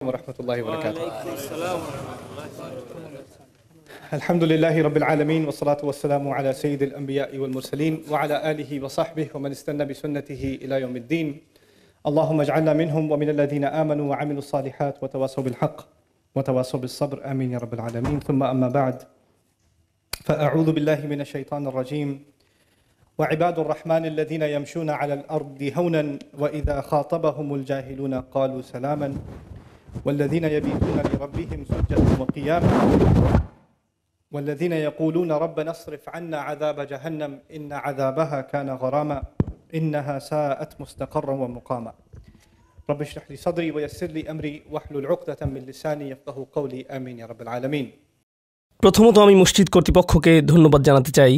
ورحمة الله وبركاته. الحمد لله رب العالمين والصلاة والسلام على سيد الأنبياء والمرسلين وعلى آله وصحبه ومن استنى بسنته إلى يوم الدين. اللهم اجعلنا منهم ومن الذين آمنوا وعملوا الصالحات وتواصوا بالحق وتواصوا بالصبر آمين يا رب العالمين. ثم أما بعد فأعوذ بالله من الشيطان الرجيم. وعباد الرحمن الذين يمشون على الأرض هونا وإذا خاطبهم الجاهلون قالوا سلاما والذين يبيتون لربهم سجدا وقياما والذين يقولون ربنا اصرف عنا عذاب جهنم إن عذابها كان غراما إنها ساءت مستقرا ومقاما رب اشرح لي صدري ويسر لي أمري واحلل عقدة من لساني يفقهوا قولي آمين يا رب العالمين. প্রথমত আমি মসজিদ কর্তৃপক্ষকে ধন্যবাদ জানাতে চাই।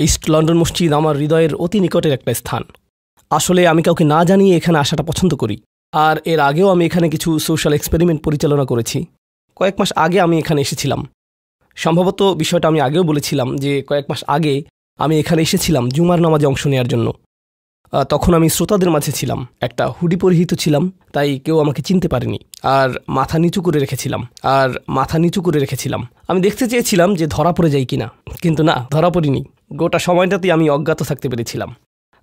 ইস্ট লন্ডন মসজিদ আমার হৃদয়ের অতি নিকটের একটা স্থান। আসলে আমি কাউকে না জানিয়ে এখানে আসাটা পছন্দ করি। আর এর আগেও আমি এখানে কিছু সোশ্যাল এক্সপেরিমেন্ট পরিচালনা করেছি। কয়েক মাস আগে আমি এখানে এসেছিলাম। সম্ভবত বিষয়টা আমি আগেও বলেছিলাম যে কয়েক মাস আগে আমি এখানে এসেছিলাম জুমার নামাজে অংশ নেওয়ার জন্য। তখন আমি শ্রোতাদের মাঝে ছিলাম, একটা হুডি পরিহিত ছিলাম, তাই কেউ আমাকে চিনতে পারেনি। আর মাথা নিচু করে রেখেছিলাম। আমি দেখতে চেয়েছিলাম যে ধরা পড়ে যাই কিনা, কিন্তু না, ধরা পড়িনি। গোটা সময়টাতেই আমি অজ্ঞাত থাকতে পেরেছিলাম।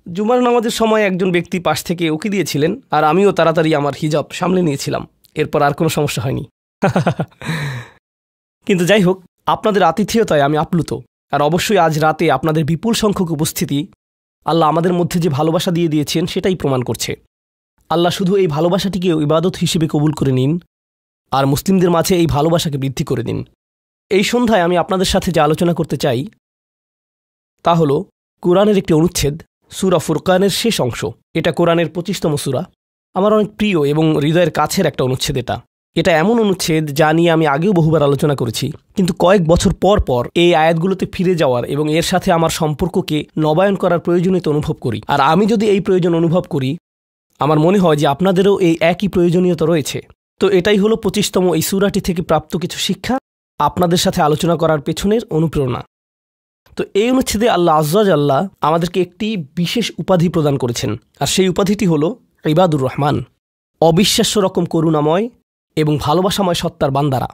জুমার নামাজের সময় একজন ব্যক্তি পাশ থেকে উকি দিয়েছিলেন, আর আমিও তাড়াতাড়ি আমার হিজাব সামলে নিয়েছিলাম। এরপর আর কোনো সমস্যা হয়নি। কিন্তু যাই হোক, আপনাদের আতিথেয়তায় আমি আপ্লুত। আর অবশ্যই আজ রাতে আপনাদের বিপুল সংখ্যক উপস্থিতি আল্লাহ আমাদের মধ্যে যে ভালোবাসা দিয়ে দিয়েছেন সেটাই প্রমাণ করছে। আল্লাহ শুধু এই ভালোবাসাটিকে ইবাদত হিসেবে কবুল করে নিন, আর মুসলিমদের মাঝে এই ভালোবাসাকে বৃদ্ধি করে দিন। এই সন্ধ্যায় আমি আপনাদের সাথে যে আলোচনা করতে চাই তা হল কোরআনের একটি অনুচ্ছেদ, সূরা ফুরকানের শেষ অংশ। এটা কোরআনের 25তম সূরা। আমার অনেক প্রিয় এবং হৃদয়ের কাছের একটা অনুচ্ছেদ। এটা এমন অনুচ্ছেদ যা নিয়ে আমি আগেও বহুবার আলোচনা করেছি, কিন্তু কয়েক বছর পর পর এই আয়াতগুলোতে ফিরে যাওয়ার এবং এর সাথে আমার সম্পর্ককে নবায়ন করার প্রয়োজনীয়তা অনুভব করি। আর আমি যদি এই প্রয়োজন অনুভব করি, আমার মনে হয় যে আপনাদেরও এই একই প্রয়োজনীয়তা রয়েছে। তো এটাই হলো 25তম এই সূরাটি থেকে প্রাপ্ত কিছু শিক্ষা, আপনাদের সাথে আলোচনা করার পেছনের অনুপ্রেরণা। তো এই অনুচ্ছেদে আল্লাহ আযজা জাল্লা আমাদেরকে একটি বিশেষ উপাধি প্রদান করেছেন, আর সেই উপাধিটি হল ইবাদুর রহমান, অবিশ্বাস্য রকম করুণাময় এবং ভালোবাসাময় সত্তার বান্দারা।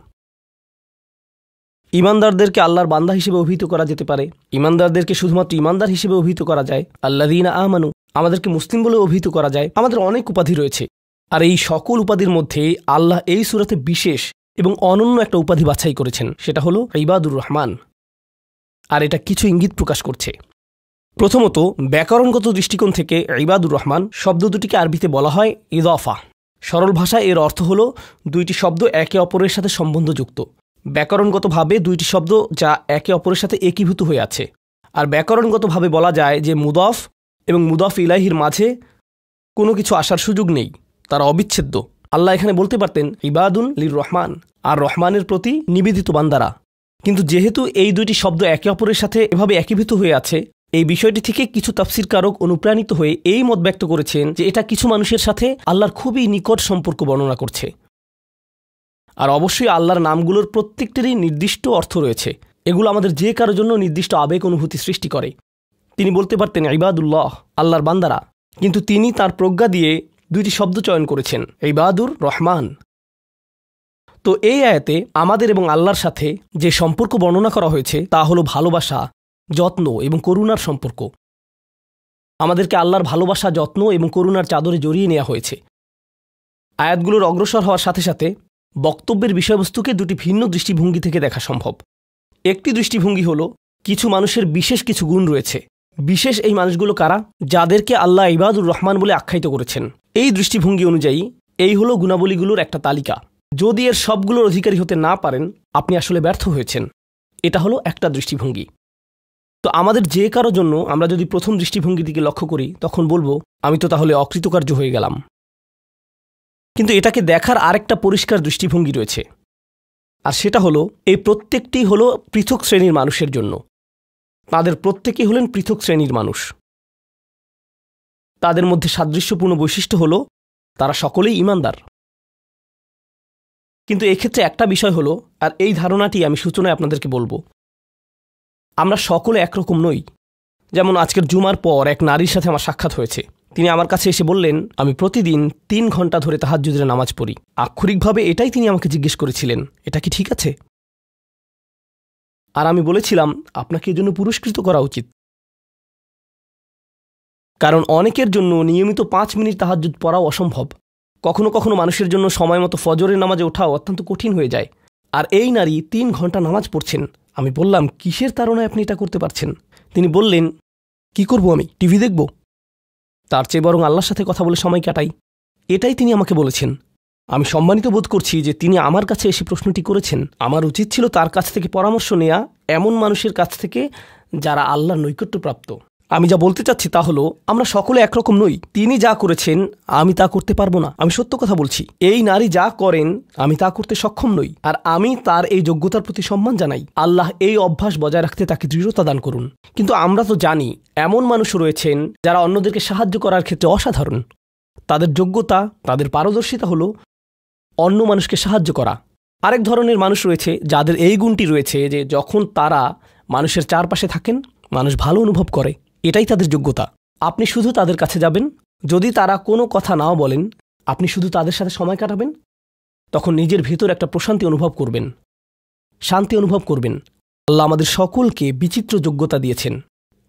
ইমানদারদেরকে আল্লাহর বান্দা হিসেবে অভিহিত করা যেতে পারে, ইমানদারদেরকে শুধুমাত্র ইমানদার হিসেবে অভিহিত করা যায়, আল্লাযীনা আমানু আমাদেরকে মুসলিম বলে অভিহিত করা যায়। আমাদের অনেক উপাধি রয়েছে, আর এই সকল উপাধির মধ্যে আল্লাহ এই সূরাতে বিশেষ এবং অনন্য একটা উপাধি বাছাই করেছেন, সেটা হলো ইবাদুর রহমান। আর এটা কিছু ইঙ্গিত প্রকাশ করছে। প্রথমত, ব্যাকরণগত দৃষ্টিকোণ থেকে ইবাদুর রহমান শব্দ দুটিকে আরবিতে বলা হয় ইদাফা। সরল ভাষায় এর অর্থ হল দুইটি শব্দ একে অপরের সাথে সম্বন্ধযুক্ত। ব্যাকরণগতভাবে দুইটি শব্দ যা একে অপরের সাথে একীভূত হয়ে আছে। আর ব্যাকরণগতভাবে বলা যায় যে মুদাফ এবং মুদাফ ইলাইহির মাঝে কোনো কিছু আসার সুযোগ নেই, তারা অবিচ্ছেদ্য। আল্লাহ এখানে বলতে পারতেন ইবাদুন লির রহমান, আর রহমানের প্রতি নিবেদিত বান্দারা। কিন্তু যেহেতু এই দুইটি শব্দ একে অপরের সাথে এভাবে একীভূত হয়ে আছে, এই বিষয়টি থেকে কিছু তাফসীরকারক অনুপ্রাণিত হয়ে এই মত ব্যক্ত করেছেন যে এটা কিছু মানুষের সাথে আল্লাহর খুবই নিকট সম্পর্ক বর্ণনা করছে। আর অবশ্যই আল্লাহর নামগুলোর প্রত্যেকটিরই নির্দিষ্ট অর্থ রয়েছে। এগুলো আমাদের যে কারোর জন্য নির্দিষ্ট আবেগ অনুভূতি সৃষ্টি করে। তিনি বলতে পারতেন ইবাদুল্লাহ, আল্লাহর বান্দারা, কিন্তু তিনি তার প্রজ্ঞা দিয়ে দুইটি শব্দ চয়ন করেছেন, ইবাদুর রহমান। তো এই আয়াতে আমাদের এবং আল্লাহর সাথে যে সম্পর্ক বর্ণনা করা হয়েছে তা হলো ভালোবাসা, যত্ন এবং করুণার সম্পর্ক। আমাদেরকে আল্লাহর ভালোবাসা, যত্ন এবং করুণার চাদরে জড়িয়ে নেওয়া হয়েছে। আয়াতগুলোর অগ্রসর হওয়ার সাথে সাথে বক্তব্যের বিষয়বস্তুকে দুটি ভিন্ন দৃষ্টিভঙ্গি থেকে দেখা সম্ভব। একটি দৃষ্টিভঙ্গি হলো কিছু মানুষের বিশেষ কিছু গুণ রয়েছে। বিশেষ এই মানুষগুলো কারা? যাদেরকে আল্লাহ ইবাদুর রহমান বলে আখ্যায়িত করেছেন। এই দৃষ্টিভঙ্গি অনুযায়ী এই হলো গুণাবলীগুলোর একটা তালিকা। যদি এর সবগুলোর অধিকারী হতে না পারেন, আপনি আসলে ব্যর্থ হয়েছেন। এটা হলো একটা দৃষ্টিভঙ্গি। তো আমাদের যে কারো জন্য আমরা যদি প্রথম দৃষ্টিভঙ্গির দিকে লক্ষ্য করি, তখন বলবো আমি তো তাহলে অকৃতকার্য হয়ে গেলাম। কিন্তু এটাকে দেখার আরেকটা পরিষ্কার দৃষ্টিভঙ্গি রয়েছে, আর সেটা হলো এই প্রত্যেকটি হলো পৃথক শ্রেণীর মানুষের জন্য। তাদের প্রত্যেকেই হলেন পৃথক শ্রেণীর মানুষ। তাদের মধ্যে সাদৃশ্যপূর্ণ বৈশিষ্ট্য হলো তারা সকলেই ঈমানদার। কিন্তু এক্ষেত্রে একটা বিষয় হলো, আর এই ধারণাটি আমি সূচনায় আপনাদেরকে বলবো, আমরা সকলে একরকম নই। যেমন আজকের জুমার পর এক নারীর সাথে আমার সাক্ষাৎ হয়েছে। তিনি আমার কাছে এসে বললেন, আমি প্রতিদিন 3 ঘন্টা ধরে তাহাজ্জুদের নামাজ পড়ি। আক্ষরিকভাবে এটাই তিনি আমাকে জিজ্ঞেস করেছিলেন, এটা কি ঠিক আছে? আর আমি বলেছিলাম, আপনাকে এজন্য পুরস্কৃত করা উচিত, কারণ অনেকের জন্য নিয়মিত 5 মিনিট তাহাজ্জুদ পড়াও অসম্ভব। কখনো কখনো মানুষের জন্য সময় মতো ফজরের নামাজে ওঠাও অত্যন্ত কঠিন হয়ে যায়। আর এই নারী 3 ঘন্টা নামাজ পড়ছেন। আমি বললাম, কিসের তাড়নায় আপনি এটা করতে পারছেন? তিনি বললেন, কি করব আমি, টিভি দেখব? তার চেয়ে বরং আল্লাহর সাথে কথা বলে সময় কাটাই। এটাই তিনি আমাকে বলেছেন। আমি সম্মানিত বোধ করছি যে তিনি আমার কাছে এসে প্রশ্নটি করেছেন। আমার উচিত ছিল তার কাছ থেকে পরামর্শ নেওয়া, এমন মানুষের কাছ থেকে যারা আল্লাহর নৈকট্যপ্রাপ্ত। আমি যা বলতে চাচ্ছি তা হলো, আমরা সকলে একরকম নই। তিনি যা করেছেন আমি তা করতে পারবো না। আমি সত্য কথা বলছি, এই নারী যা করেন আমি তা করতে সক্ষম নই। আর আমি তার এই যোগ্যতার প্রতি সম্মান জানাই। আল্লাহ এই অভ্যাস বজায় রাখতে তাকে দৃঢ়তা দান করুন। কিন্তু আমরা তো জানি এমন মানুষ রয়েছেন যারা অন্যদেরকে সাহায্য করার ক্ষেত্রে অসাধারণ। তাদের যোগ্যতা, তাদের পারদর্শিতা হলো অন্য মানুষকে সাহায্য করা। আরেক ধরনের মানুষ রয়েছে যাদের এই গুণটি রয়েছে যে যখন তারা মানুষের চারপাশে থাকেন, মানুষ ভালো অনুভব করে। এটাই তাদের যোগ্যতা। আপনি শুধু তাদের কাছে যাবেন, যদি তারা কোনো কথা নাও বলেন, আপনি শুধু তাদের সাথে সময় কাটাবেন, তখন নিজের ভেতর একটা প্রশান্তি অনুভব করবেন, শান্তি অনুভব করবেন। আল্লাহ আমাদের সকলকে বিচিত্র যোগ্যতা দিয়েছেন।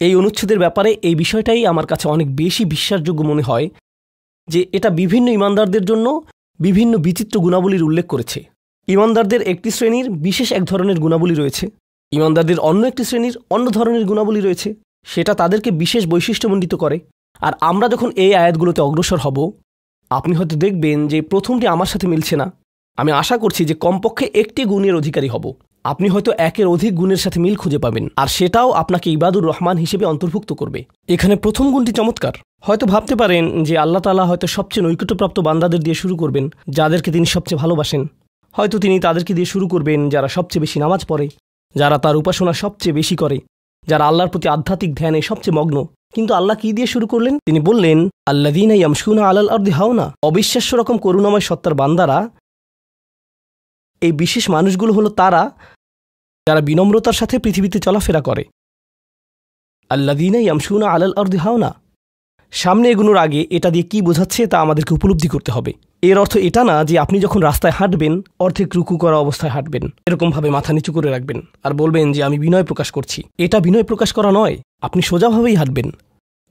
এই অনুচ্ছেদের ব্যাপারে এই বিষয়টাই আমার কাছে অনেক বেশি বিশ্বাসযোগ্য মনে হয় যে এটা বিভিন্ন ইমানদারদের জন্য বিভিন্ন বিচিত্র গুণাবলীর উল্লেখ করেছে। ইমানদারদের একটি শ্রেণীর বিশেষ এক ধরনের গুণাবলী রয়েছে, ইমানদারদের অন্য একটি শ্রেণীর অন্য ধরনের গুণাবলী রয়েছে। সেটা তাদেরকে বিশেষ বৈশিষ্ট্যমণ্ডিত করে। আর আমরা যখন এই আয়াতগুলোতে অগ্রসর হব, আপনি হয়তো দেখবেন যে প্রথমটি আমার সাথে মিলছে না। আমি আশা করছি যে কমপক্ষে একটি গুণের অধিকারী হব। আপনি হয়তো একের অধিক গুণের সাথে মিল খুঁজে পাবেন, আর সেটাও আপনাকে ইবাদুর রহমান হিসেবে অন্তর্ভুক্ত করবে। এখানে প্রথম গুণটি চমৎকার। হয়তো ভাবতে পারেন যে আল্লাহ তাআলা হয়তো সবচেয়ে নৈকট্যপ্রাপ্ত বান্দাদের দিয়ে শুরু করবেন, যাদেরকে তিনি সবচেয়ে ভালোবাসেন। হয়তো তিনি তাদেরকে দিয়ে শুরু করবেন যারা সবচেয়ে বেশি নামাজ পড়ে, যারা তার উপাসনা সবচেয়ে বেশি করে, যারা আল্লাহর প্রতি আধ্যাত্মিক ধ্যানে সবচেয়ে মগ্ন। কিন্তু আল্লাহ কি দিয়ে শুরু করলেন? তিনি বললেন, আল্লাযীনা ইয়ামশুনা আলাল আরদি হাওনা। অবিশ্বাস্য রকম করুণাময় সত্তার বান্দারা, এই বিশেষ মানুষগুলো হলো তারা যারা বিনম্রতার সাথে পৃথিবীতে চলাফেরা করে। আল্লাযীনা ইয়ামশুনা আলাল আরদি হাওনা। সামনে এগোনোর আগে এটা দিয়ে কি বোঝাচ্ছে তা আমাদেরকে উপলব্ধি করতে হবে। এর অর্থ এটা না যে আপনি যখন রাস্তায় হাঁটবেন অর্ধেক রুকু করা অবস্থায় হাঁটবেন, এরকমভাবে মাথা নিচু করে রাখবেন আর বলবেন যে আমি বিনয় প্রকাশ করছি। এটা বিনয় প্রকাশ করা নয়। আপনি সোজাভাবেই হাঁটবেন।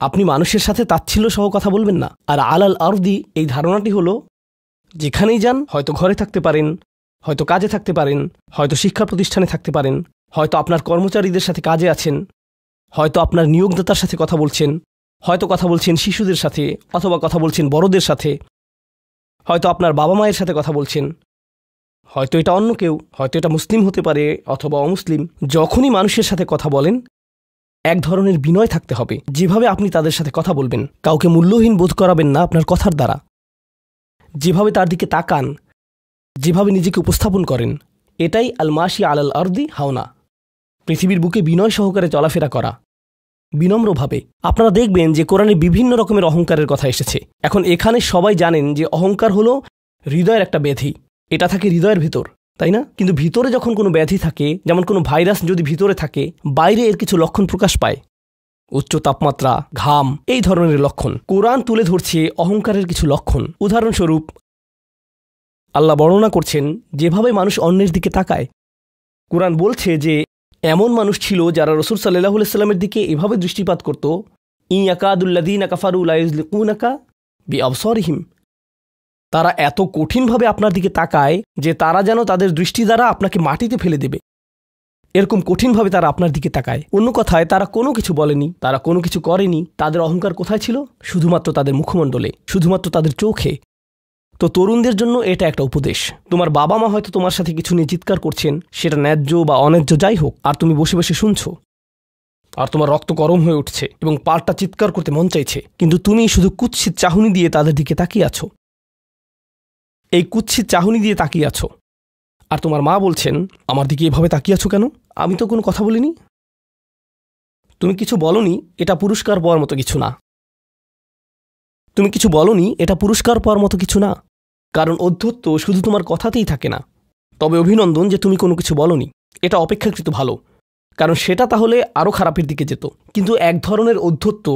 আপনি মানুষের সাথে তাচ্ছিল্য সহ কথা বলবেন না। আর আলাল আরদি, এই ধারণাটি হলো যেখানেই যান, হয়তো ঘরে থাকতে পারেন, হয়তো কাজে থাকতে পারেন, হয়তো শিক্ষা প্রতিষ্ঠানে থাকতে পারেন, হয়তো আপনার কর্মচারীদের সাথে কাজে আছেন, হয়তো আপনার নিয়োগদাতার সাথে কথা বলছেন, হয়তো কথা বলছেন শিশুদের সাথে, অথবা কথা বলছেন বড়দের সাথে, হয়তো আপনার বাবা মায়ের সাথে কথা বলছেন, হয়তো এটা অন্য কেউ, হয়তো এটা মুসলিম হতে পারে অথবা অমুসলিম। যখনই মানুষের সাথে কথা বলেন এক ধরনের বিনয় থাকতে হবে। যেভাবে আপনি তাদের সাথে কথা বলবেন, কাউকে মূল্যহীন বোধ করাবেন না আপনার কথার দ্বারা। যেভাবে তার দিকে তাকান, যেভাবে নিজেকে উপস্থাপন করেন, এটাই আল মাশি আলাল আরদি হাওনা। পৃথিবীর বুকে বিনয় সহকারে চলাফেরা করা, বিনম্রভাবে। আপনারা দেখবেন যে কোরআনে বিভিন্ন রকমের অহংকারের কথা এসেছে। এখন এখানে সবাই জানেন যে অহংকার হলো হৃদয়ের একটা ব্যাধি। এটা থাকে হৃদয়ের ভিতর, তাই না? কিন্তু ভিতরে যখন কোনো ব্যাধি থাকে, যেমন কোনো ভাইরাস যদি ভিতরে থাকে, বাইরে এর কিছু লক্ষণ প্রকাশ পায়, উচ্চ তাপমাত্রা, ঘাম, এই ধরনের লক্ষণ। কোরআন তুলে ধরছে অহংকারের কিছু লক্ষণ। উদাহরণস্বরূপ আল্লাহ বর্ণনা করছেন যেভাবে মানুষ অন্যের দিকে তাকায়। কোরআন বলছে যে এমন মানুষ ছিল যারা রাসূল সাল্লাল্লাহু আলাইহি ওয়াসাল্লামের দিকে এভাবে দৃষ্টিপাত করত, ইয়াকাদুল্লাযীনা কাফারু লা ইউযলিকুনাকা বিআবসারিহিম। তারা এত কঠিনভাবে আপনার দিকে তাকায় যে তারা যেন তাদের দৃষ্টি দ্বারা আপনাকে মাটিতে ফেলে দেবে। এরকম কঠিনভাবে তারা আপনার দিকে তাকায়। অন্য কথায়, তারা কোনো কিছু বলেনি, তারা কোনো কিছু করেনি। তাদের অহংকার কোথায় ছিল? শুধুমাত্র তাদের মুখমণ্ডলে, শুধুমাত্র তাদের চোখে। তো তরুণদের জন্য এটা একটা উপদেশ। তোমার বাবা মা হয়তো তোমার সাথে কিছু নিয়ে চিৎকার করছেন, সেটা ন্যায্য বা অন্যায্য যাই হোক, আর তুমি বসে বসে শুনছো, আর তোমার রক্ত গরম হয়ে উঠছে এবং পাল্টা চিৎকার করতে মন চাইছে, কিন্তু তুমি শুধু কুৎসিত চাহনি দিয়ে তাদের দিকে তাকিয়ে আছো। এই কুৎসিত চাহনি দিয়ে তাকিয়ে আছো, আর তোমার মা বলছেন, আমার দিকে এভাবে তাকিয়ে আছো কেন? আমি তো কোনো কথা বলিনি। তুমি কিছু বলনি, এটা পুরস্কার পাওয়ার মতো কিছু না। তুমি কিছু বলনি, এটা পুরস্কার পাওয়ার মতো কিছু না। কারণ অধ্যত্ব শুধু তোমার কথাতেই থাকে না। তবে অভিনন্দন যে তুমি কোনো কিছু বলনি, এটা অপেক্ষাকৃত ভালো, কারণ সেটা তাহলে আরও খারাপের দিকে যেত। কিন্তু এক ধরনের অধ্যত্ব,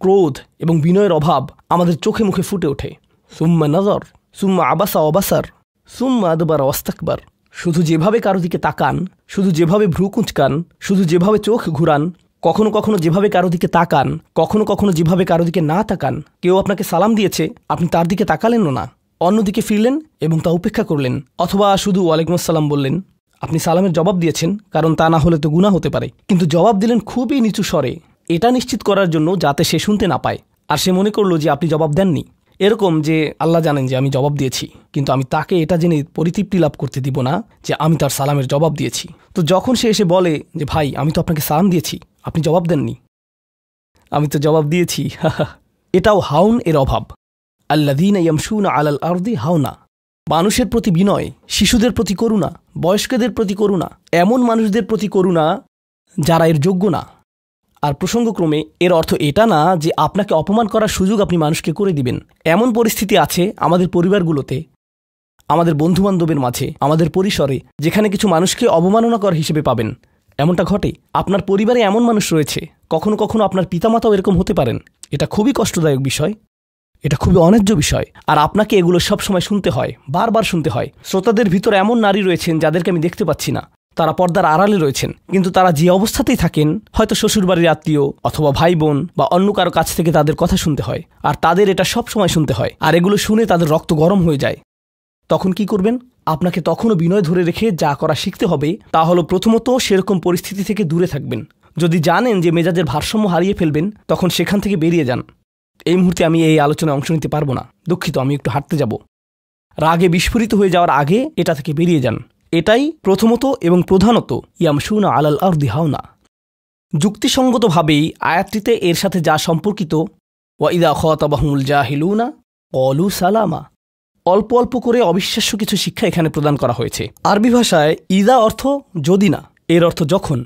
ক্রোধ এবং বিনয়ের অভাব আমাদের চোখে মুখে ফুটে ওঠে। সুম্মা নজর, সুম্মা আবাসা অবাসার, সুম্মা আদবার ওয়াস্তাকবার। শুধু যেভাবে কারো দিকে তাকান, শুধু যেভাবে ভ্রু কুঁচকান, শুধু যেভাবে চোখ ঘুরান, কখনো কখনো যেভাবে কারো দিকে তাকান, কখনো কখনো যেভাবে কারো দিকে না তাকান। কেউ আপনাকে সালাম দিয়েছে, আপনি তার দিকে তাকালেনও না, অন্যদিকে ফিরলেন এবং তা উপেক্ষা করলেন, অথবা শুধু ওয়ালাইকুম আসসালাম বললেন। আপনি সালামের জবাব দিয়েছেন, কারণ তা না হলে তো গুনাহ হতে পারে, কিন্তু জবাব দিলেন খুবই নিচু স্বরে, এটা নিশ্চিত করার জন্য যাতে সে শুনতে না পায়, আর সে মনে করলো যে আপনি জবাব দেননি। এরকম যে আল্লাহ জানেন যে আমি জবাব দিয়েছি, কিন্তু আমি তাকে এটা জেনে পরিতৃপ্তি লাভ করতে দিব না যে আমি তার সালামের জবাব দিয়েছি। তো যখন সে এসে বলে যে ভাই আমি তো আপনাকে সালাম দিয়েছি, আপনি জবাব দেননি, আমি তো জবাব দিয়েছি, এটাও হাউন এর অভাব। আল্লাযীনা ইয়ামশুনা আলাল আরদি হাওনা। মানুষের প্রতি বিনয়, শিশুদের প্রতি করুণা, বয়স্কদের প্রতি করুণা, এমন মানুষদের প্রতি করুণা যারা এর যোগ্য না। আর প্রসঙ্গক্রমে এর অর্থ এটা না যে আপনাকে অপমান করার সুযোগ আপনি মানুষকে করে দিবেন। এমন পরিস্থিতি আছে আমাদের পরিবারগুলোতে, আমাদের বন্ধুবান্ধবের মাঝে, আমাদের পরিসরে, যেখানে কিছু মানুষকে অবমাননাকর হিসেবে পাবেন। এমনটা ঘটে। আপনার পরিবারে এমন মানুষ রয়েছে, কখনো কখনো আপনার পিতামাতাও এরকম হতে পারেন। এটা খুবই কষ্টদায়ক বিষয়, এটা খুবই অন্যায্য বিষয়, আর আপনাকে এগুলো সবসময় শুনতে হয়, বারবার শুনতে হয়। শ্রোতাদের ভিতর এমন নারী রয়েছেন যাদেরকে আমি দেখতে পাচ্ছি না, তারা পর্দার আড়ালে রয়েছেন, কিন্তু তারা যে অবস্থাতেই থাকেন, হয়তো শ্বশুরবাড়ির আত্মীয় অথবা ভাই বোন বা অন্য কারো কাছ থেকে তাদের কথা শুনতে হয়, আর তাদের এটা সব সময় শুনতে হয়, আর এগুলো শুনে তাদের রক্ত গরম হয়ে যায়। তখন কি করবেন? আপনাকে তখনও বিনয় ধরে রেখে যা করা শিখতে হবে তা হলো প্রথমত সেরকম পরিস্থিতি থেকে দূরে থাকবেন। যদি জানেন যে মেজাজের ভারসাম্য হারিয়ে ফেলবেন, তখন সেখান থেকে বেরিয়ে যান। এই মুহূর্তে আমি এই আলোচনায় অংশ নিতে পারবো না, দুঃখিত, আমি একটু হাঁটতে যাব। রাগে বিস্ফোরিত হয়ে যাওয়ার আগে এটা থেকে বেরিয়ে যান। এটাই প্রথমত এবং প্রধানত ইয়ামশুনা আলাল আরদি হাওনা। যুক্তিসঙ্গতভাবেই আয়াতটিতে এর সাথে যা সম্পর্কিত, ওয়া ইযা খাতাবাহুমুল জাহিলুনা ক্বালু সালামা, অল্প অল্প করে অবিশ্বাস্য কিছু শিক্ষা এখানে প্রদান করা হয়েছে। আরবি ভাষায় ইদা অর্থ যদি না, এর অর্থ যখন।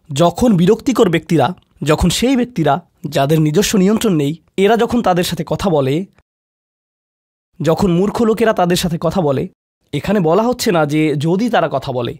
যখন বিরক্তিকর ব্যক্তিরা, যখন সেই ব্যক্তিরা যাদের নিজস্ব নিয়ন্ত্রণ নেই, এরা যখন তাদের সাথে কথা বলে, যখন মূর্খ লোকেরা তাদের সাথে কথা বলে, এখানে বলা হচ্ছে না যে যদি তারা কথা বলে,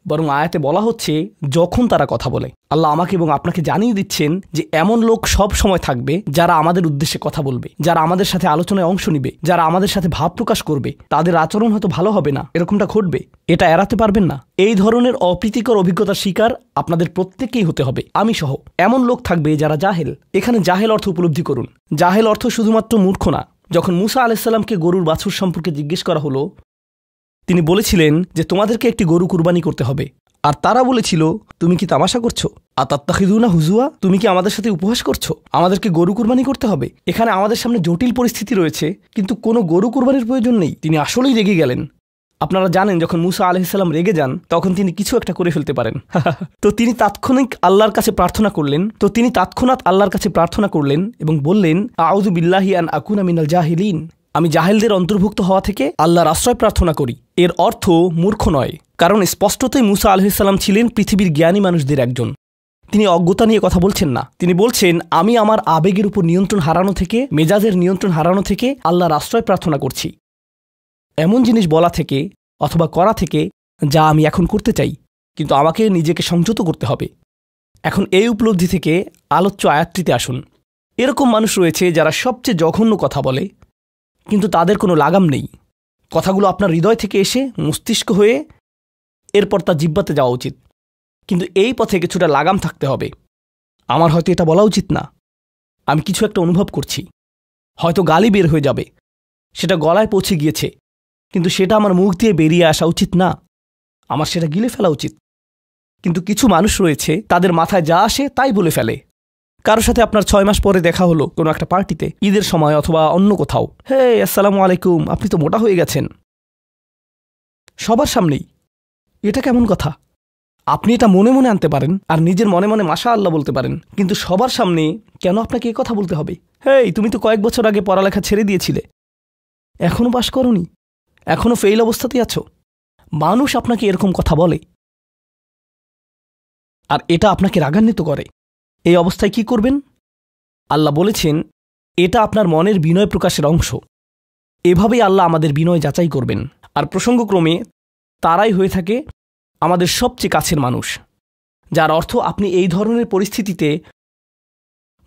বরং আয়াতে বলা হচ্ছে যখন তারা কথা বলে। আল্লাহ আমাকে এবং আপনাকে জানিয়ে দিচ্ছেন যে এমন লোক সব সময় থাকবে যারা আমাদের উদ্দেশ্যে কথা বলবে, যারা আমাদের সাথে আলোচনায় অংশ নিবে, যারা আমাদের সাথে ভাব প্রকাশ করবে। তাদের আচরণ হয়তো ভালো হবে না, এরকমটা ঘটবে, এটা এড়াতে পারবেন না। এই ধরনের অপ্রীতিকর অভিজ্ঞতার শিকার আপনাদের প্রত্যেককেই হতে হবে, আমি সহ। এমন লোক থাকবে যারা জাহেল। এখানে জাহেল অর্থ উপলব্ধি করুন। জাহেল অর্থ শুধুমাত্র মূর্খ না। যখন মুসা আলাইহিসসালামকে গরুর বাছুর সম্পর্কে জিজ্ঞেস করা হলো, তিনি বলেছিলেন যে তোমাদেরকে একটি গরু কুরবানি করতে হবে, আর তারা বলেছিল তুমি কি তামাশা করছো? আতাত্তাখিযুনা হুজুয়া, তুমি কি আমাদের সাথে উপহাস করছো? আমাদেরকে গরু কুরবানি করতে হবে? এখানে আমাদের সামনে জটিল পরিস্থিতি রয়েছে, কিন্তু কোনো গরু কুরবানির প্রয়োজন নেই। তিনি আসলেই রেগে গেলেন। আপনারা জানেন যখন মুসা আলাইহিসসালাম রেগে যান, তখন তিনি কিছু একটা করে ফেলতে পারেন। তো তিনি তৎক্ষণাৎ আল্লাহর কাছে প্রার্থনা করলেন এবং বললেন, আউযু বিল্লাহি আন আকুনা মিনাল জাহিলিন, আমি জাহেলদের অন্তর্ভুক্ত হওয়া থেকে আল্লাহর আশ্রয় প্রার্থনা করি। এর অর্থ মূর্খ নয়, কারণ স্পষ্টতই মুসা আলাইহিসসালাম ছিলেন পৃথিবীর জ্ঞানী মানুষদের একজন। তিনি অজ্ঞতা নিয়ে কথা বলছেন না। তিনি বলছেন আমি আমার আবেগের উপর নিয়ন্ত্রণ হারানো থেকে, মেজাজের নিয়ন্ত্রণ হারানো থেকে আল্লাহর আশ্রয় প্রার্থনা করছি, এমন জিনিস বলা থেকে অথবা করা থেকে যা আমি এখন করতে চাই, কিন্তু আমাকে নিজেকে সংযত করতে হবে। এখন এই উপলব্ধি থেকে আলোচ্য আয়াতটিতে আসুন। এরকম মানুষ রয়েছে যারা সবচেয়ে জঘন্য কথা বলে, কিন্তু তাদের কোনো লাগাম নেই। কথাগুলো আপনার হৃদয় থেকে এসে মস্তিষ্ক হয়ে এরপর তা জিহ্বাতে যাওয়া উচিত, কিন্তু এই পথে কিছুটা লাগাম থাকতে হবে। আমার হয়তো এটা বলা উচিত না, আমি কিছু একটা অনুভব করছি, হয়তো গালি বের হয়ে যাবে, সেটা গলায় পৌঁছে গিয়েছে, কিন্তু সেটা আমার মুখ দিয়ে বেরিয়ে আসা উচিত না, আমার সেটা গিলে ফেলা উচিত। কিন্তু কিছু মানুষ রয়েছে তাদের মাথায় যা আসে তাই বলে ফেলে। কারোর সাথে আপনার 6 মাস পরে দেখা হলো কোনো একটা পার্টিতে, ঈদের সময় অথবা অন্য কোথাও, হে আসসালামু আলাইকুম, আপনি তো মোটা হয়ে গেছেন, সবার সামনেই। এটা কেমন কথা? আপনি এটা মনে মনে আনতে পারেন আর নিজের মনে মনে মাশাআল্লাহ বলতে পারেন, কিন্তু সবার সামনে কেন আপনাকে এই কথা বলতে হবে? হেই, তুমি তো কয়েক বছর আগে পড়ালেখা ছেড়ে দিয়েছিলে, এখনো পাশ করনি, এখনো ফেইল অবস্থাতেই আছো। মানুষ আপনাকে এরকম কথা বলে আর এটা আপনাকে রাগান্বিত করে। এই অবস্থায় কি করবেন? আল্লাহ বলেছেন এটা আপনার মনের বিনয় প্রকাশের অংশ। এভাবেই আল্লাহ আমাদের বিনয় যাচাই করবেন। আর প্রসঙ্গক্রমে তারাই হয়ে থাকে আমাদের সবচেয়ে কাছের মানুষ, যার অর্থ আপনি এই ধরনের পরিস্থিতিতে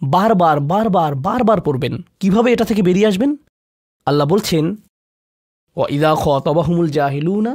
বারবার বারবার বারবার পড়বেন। কিভাবে এটা থেকে বেরিয়ে আসবেন? আল্লাহ বলছেন, ওয়াইদা খাতাবাহুমুল জাহিলুনা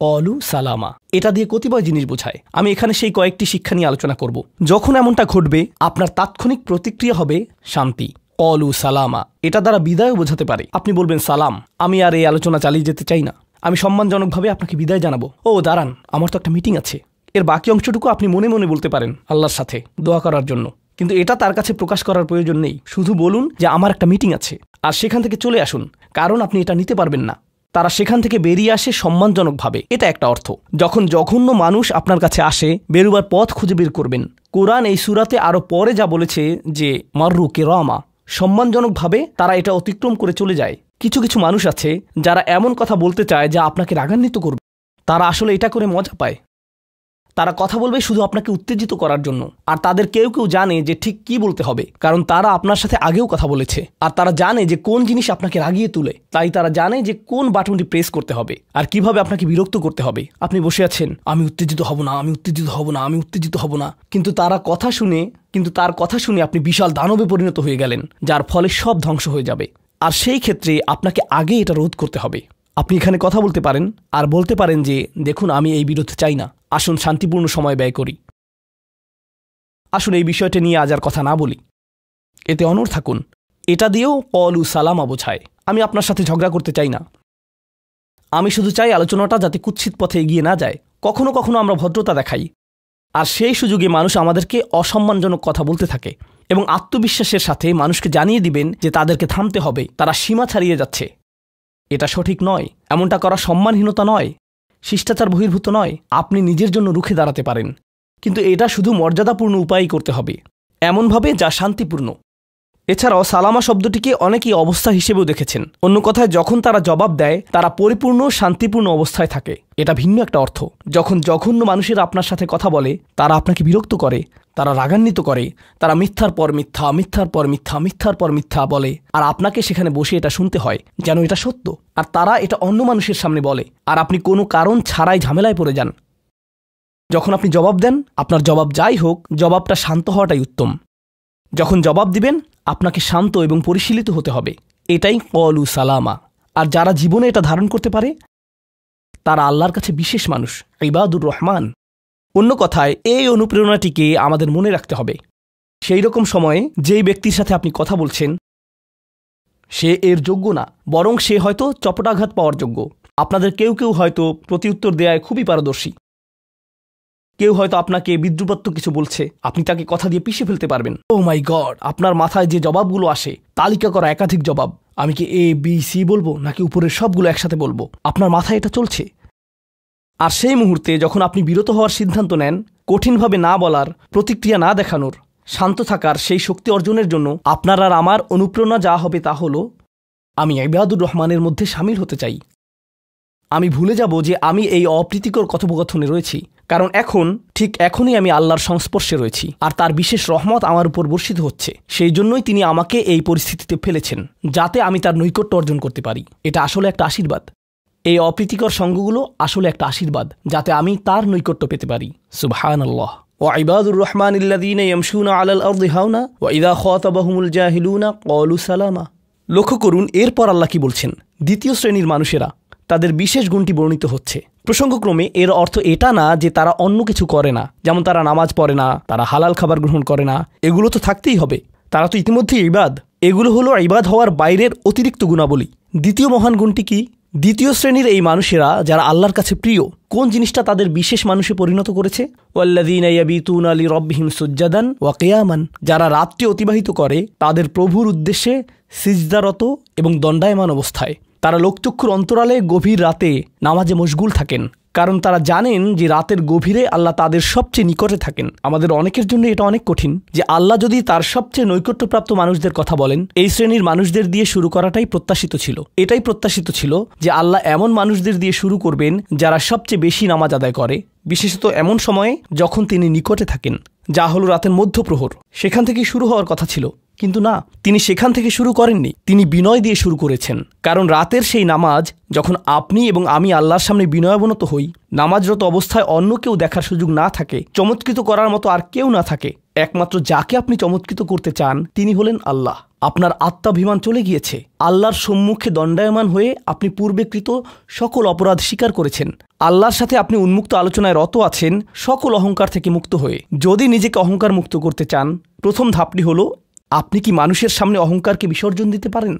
ক্বালু সালামা। এটা দিয়ে কতিপয় জিনিস বোঝায়। আমি এখানে সেই কয়েকটি শিক্ষা নিয়ে আলোচনা করব। যখন এমনটা ঘটবে, আপনার তাৎক্ষণিক প্রতিক্রিয়া হবে শান্তি, ক্বালু সালামা। এটা দ্বারা বিদায়ও বোঝাতে পারে। আপনি বলবেন, সালাম, আমি আর এই আলোচনা চালিয়ে যেতে চাই না, আমি সম্মানজনকভাবে আপনাকে বিদায় জানাবো। ও দাঁড়ান, আমার তো একটা মিটিং আছে। এর বাকি অংশটুকু আপনি মনে মনে বলতে পারেন আল্লাহর সাথে দোয়া করার জন্য, কিন্তু এটা তার কাছে প্রকাশ করার প্রয়োজন নেই। শুধু বলুন যে আমার একটা মিটিং আছে, আর সেখান থেকে চলে আসুন, কারণ আপনি এটা নিতে পারবেন না। তারা সেখান থেকে বেরিয়ে আসে সম্মানজনকভাবে, এটা একটা অর্থ। যখন জঘন্য মানুষ আপনার কাছে আসে, বেরুবার পথ খুঁজে বের করবেন। কোরআন এই সূরাতে আরও পরে যা বলেছে যে মাররু কিরামা, সম্মানজনকভাবে তারা এটা অতিক্রম করে চলে যায়। কিছু কিছু মানুষ আছে যারা এমন কথা বলতে চায় যা আপনাকে রাগান্বিত করবে। তারা আসলে এটা করে মজা পায়। তারা কথা বলবে শুধু আপনাকে উত্তেজিত করার জন্য। আর তাদের কেউ কেউ জানে যে ঠিক কি বলতে হবে, কারণ তারা আপনার সাথে আগেও কথা বলেছে। আর তারা জানে যে কোন জিনিস আপনাকে রাগিয়ে তুলে, তাই তারা জানে যে কোন বাটনটি প্রেস করতে হবে আর কিভাবে আপনাকে বিরক্ত করতে হবে। আপনি বসে আছেন, আমি উত্তেজিত হব না, আমি উত্তেজিত হব না, আমি উত্তেজিত হব না, কিন্তু তার কথা শুনে আপনি বিশাল দানবে পরিণত হয়ে গেলেন, যার ফলে সব ধ্বংস হয়ে যাবে। আর সেই ক্ষেত্রে আপনাকে আগে এটা রোধ করতে হবে। আপনি এখানে কথা বলতে পারেন আর বলতে পারেন যে, দেখুন, আমি এই বিরোধ চাই না, আসুন শান্তিপূর্ণ সময় ব্যয় করি, আসুন এই বিষয়টা নিয়ে আজ আর কথা না বলি, এতে অনড় থাকুন। এটা দিয়েও ক্বালু সালামা বোঝায়। আমি আপনার সাথে ঝগড়া করতে চাই না, আমি শুধু চাই আলোচনাটা যাতে কুৎসিত পথে এগিয়ে না যায়। কখনো কখনো আমরা ভদ্রতা দেখাই, আর সেই সুযোগে মানুষ আমাদেরকে অসম্মানজনক কথা বলতে থাকে, এবং আত্মবিশ্বাসের সাথে মানুষকে জানিয়ে দিবেন যে তাদেরকে থামতে হবে, তারা সীমা ছাড়িয়ে যাচ্ছে। এটা সঠিক নয়, এমনটা করা সম্মানহীনতা নয়, শিষ্টাচার বহির্ভূত নয়। আপনি নিজের জন্য রুখে দাঁড়াতে পারেন, কিন্তু এটা শুধু মর্যাদাপূর্ণ উপায়েই করতে হবে, এমনভাবে যা শান্তিপূর্ণ। এছাড়াও সালামা শব্দটিকে অনেকেই অবস্থা হিসেবেও দেখেছেন। অন্য কথায়, যখন তারা জবাব দেয়, তারা পরিপূর্ণ শান্তিপূর্ণ অবস্থায় থাকে। এটা ভিন্ন একটা অর্থ। যখন জঘন্য মানুষেরা আপনার সাথে কথা বলে, তারা আপনাকে বিরক্ত করে, তারা রাগান্বিত করে, তারা মিথ্যার পর মিথ্যা, মিথ্যার পর মিথ্যা, মিথ্যার পর মিথ্যা বলে, আর আপনাকে সেখানে বসে এটা শুনতে হয় যেন এটা সত্য। আর তারা এটা অন্য মানুষের সামনে বলে, আর আপনি কোনো কারণ ছাড়াই ঝামেলায় পড়ে যান। যখন আপনি জবাব দেন, আপনার জবাব যাই হোক, জবাবটা শান্ত হওয়াটাই উত্তম। যখন জবাব দিবেন, আপনাকে শান্ত এবং পরিশীলিত হতে হবে। এটাই ক্বালু সালামা। আর যারা জীবনে এটা ধারণ করতে পারে, তারা আল্লাহর কাছে বিশেষ মানুষ, ইবাদুর রহমান। অন্য কথায়, এই অনুপ্রেরণাটিকে আমাদের মনে রাখতে হবে। সেই রকম সময়ে যেই ব্যক্তির সাথে আপনি কথা বলছেন, সে এর যোগ্য না, বরং সে হয়তো চপটাঘাত পাওয়ার যোগ্য। আপনাদের কেউ কেউ হয়তো প্রতিউত্তর দেয়ায় খুবই পারদর্শী। কেউ হয়তো আপনাকে বিদ্রুপাত্মক কিছু বলছে, আপনি তাকে কথা দিয়ে পিষে ফেলতে পারবেন। ও মাই গড, আপনার মাথায় যে জবাবগুলো আসে, তালিকা করা একাধিক জবাব, আমি কি এ বি সি বলবো নাকি উপরের সবগুলো একসাথে বলবো, আপনার মাথায় এটা চলছে। আর সেই মুহূর্তে যখন আপনি বিরত হওয়ার সিদ্ধান্ত নেন, কঠিনভাবে না বলার, প্রতিক্রিয়া না দেখানোর, শান্ত থাকার সেই শক্তি অর্জনের জন্য আপনার আর আমার অনুপ্রেরণা যা হবে তা হলো, আমি ইবাদুর রহমানের মধ্যে সামিল হতে চাই। আমি ভুলে যাব যে আমি এই অপ্রীতিকর কথোপকথনে রয়েছি, কারণ এখনই আমি আল্লাহর সংস্পর্শে রয়েছি, আর তার বিশেষ রহমত আমার উপর বর্ষিত হচ্ছে। সেই জন্যই তিনি আমাকে এই পরিস্থিতিতে ফেলেছেন, যাতে আমি তার নৈকট্য অর্জন করতে পারি। এটা আসলে একটা আশীর্বাদ। এই অপ্রীতিকর সঙ্গগুলো আসলে একটা আশীর্বাদ, যাতে আমি তার নৈকট্য পেতে পারি। সুবহানাল্লাহ। ওয়াইবাদুর রহমানিল্লাযীনা ইয়ামশুনা আলাল আরদি হাওনা ওয়া ইযা খাতাবাহুমুল জাহিলুনা ক্বালু সালামা। লক্ষ্য করুন, এরপর আল্লাহ কি বলছেন। দ্বিতীয় শ্রেণীর মানুষেরা, তাদের বিশেষ গুণটি বর্ণিত হচ্ছে। প্রসঙ্গক্রমে এর অর্থ এটা না যে তারা অন্য কিছু করে না, যেমন তারা নামাজ পড়ে না, তারা হালাল খাবার গ্রহণ করে না। এগুলো তো থাকতেই হবে, তারা তো ইতিমধ্যেই ইবাদ। এগুলো হলো ইবাদ হওয়ার বাইরের অতিরিক্ত গুণাবলী। দ্বিতীয় মহান গুণটি কি? দ্বিতীয় শ্রেণীর এই মানুষেরা যারা আল্লাহর কাছে প্রিয়, কোন জিনিসটা তাদের বিশেষ মানুষে পরিণত করেছে? ওয়াল্লাযীনা ইয়াবিতুনা লিরাব্বিহিম সুজ্জাদান ওয়া কিয়ামান। যারা রাত্রি অতিবাহিত করে তাদের প্রভুর উদ্দেশ্যে সিজদারত এবং দণ্ডায়মান অবস্থায়। তারা লোকচক্ষুর অন্তরালে গভীর রাতে নামাজে মশগুল থাকেন, কারণ তারা জানেন যে রাতের গভীরে আল্লাহ তাদের সবচেয়ে নিকটে থাকেন। আমাদের অনেকের জন্য এটা অনেক কঠিন যে আল্লাহ যদি তার সবচেয়ে নৈকট্যপ্রাপ্ত মানুষদের কথা বলেন, এই শ্রেণীর মানুষদের দিয়ে শুরু করাটাই প্রত্যাশিত ছিল। এটাই প্রত্যাশিত ছিল যে আল্লাহ এমন মানুষদের দিয়ে শুরু করবেন যারা সবচেয়ে বেশি নামাজ আদায় করে, বিশেষত এমন সময়ে যখন তিনি নিকটে থাকেন, যা হলো রাতের মধ্যপ্রহর। সেখান থেকেই শুরু হওয়ার কথা ছিল, কিন্তু না, তিনি সেখান থেকে শুরু করেননি। তিনি বিনয় দিয়ে শুরু করেছেন, কারণ রাতের সেই নামাজ যখন আপনি এবং আমি আল্লাহর সামনে বিনয়াবনত হই, নামাজরত অবস্থায় অন্য কেউ দেখার সুযোগ না থাকে, চমৎকৃত করার মতো আর কেউ না থাকে, একমাত্র যাকে আপনি চমৎকৃত করতে চান তিনি হলেন আল্লাহ। আপনার আত্মাভিমান চলে গিয়েছে। আল্লাহর সম্মুখে দণ্ডায়মান হয়ে আপনি পূর্বেকৃত সকল অপরাধ স্বীকার করেছেন। আল্লাহর সাথে আপনি উন্মুক্ত আলোচনায় রত আছেন সকল অহংকার থেকে মুক্ত হয়ে। যদি নিজেকে অহংকার মুক্ত করতে চান, প্রথম ধাপটি হলো আপনি কি মানুষের সামনে অহংকারকে বিসর্জন দিতে পারেন,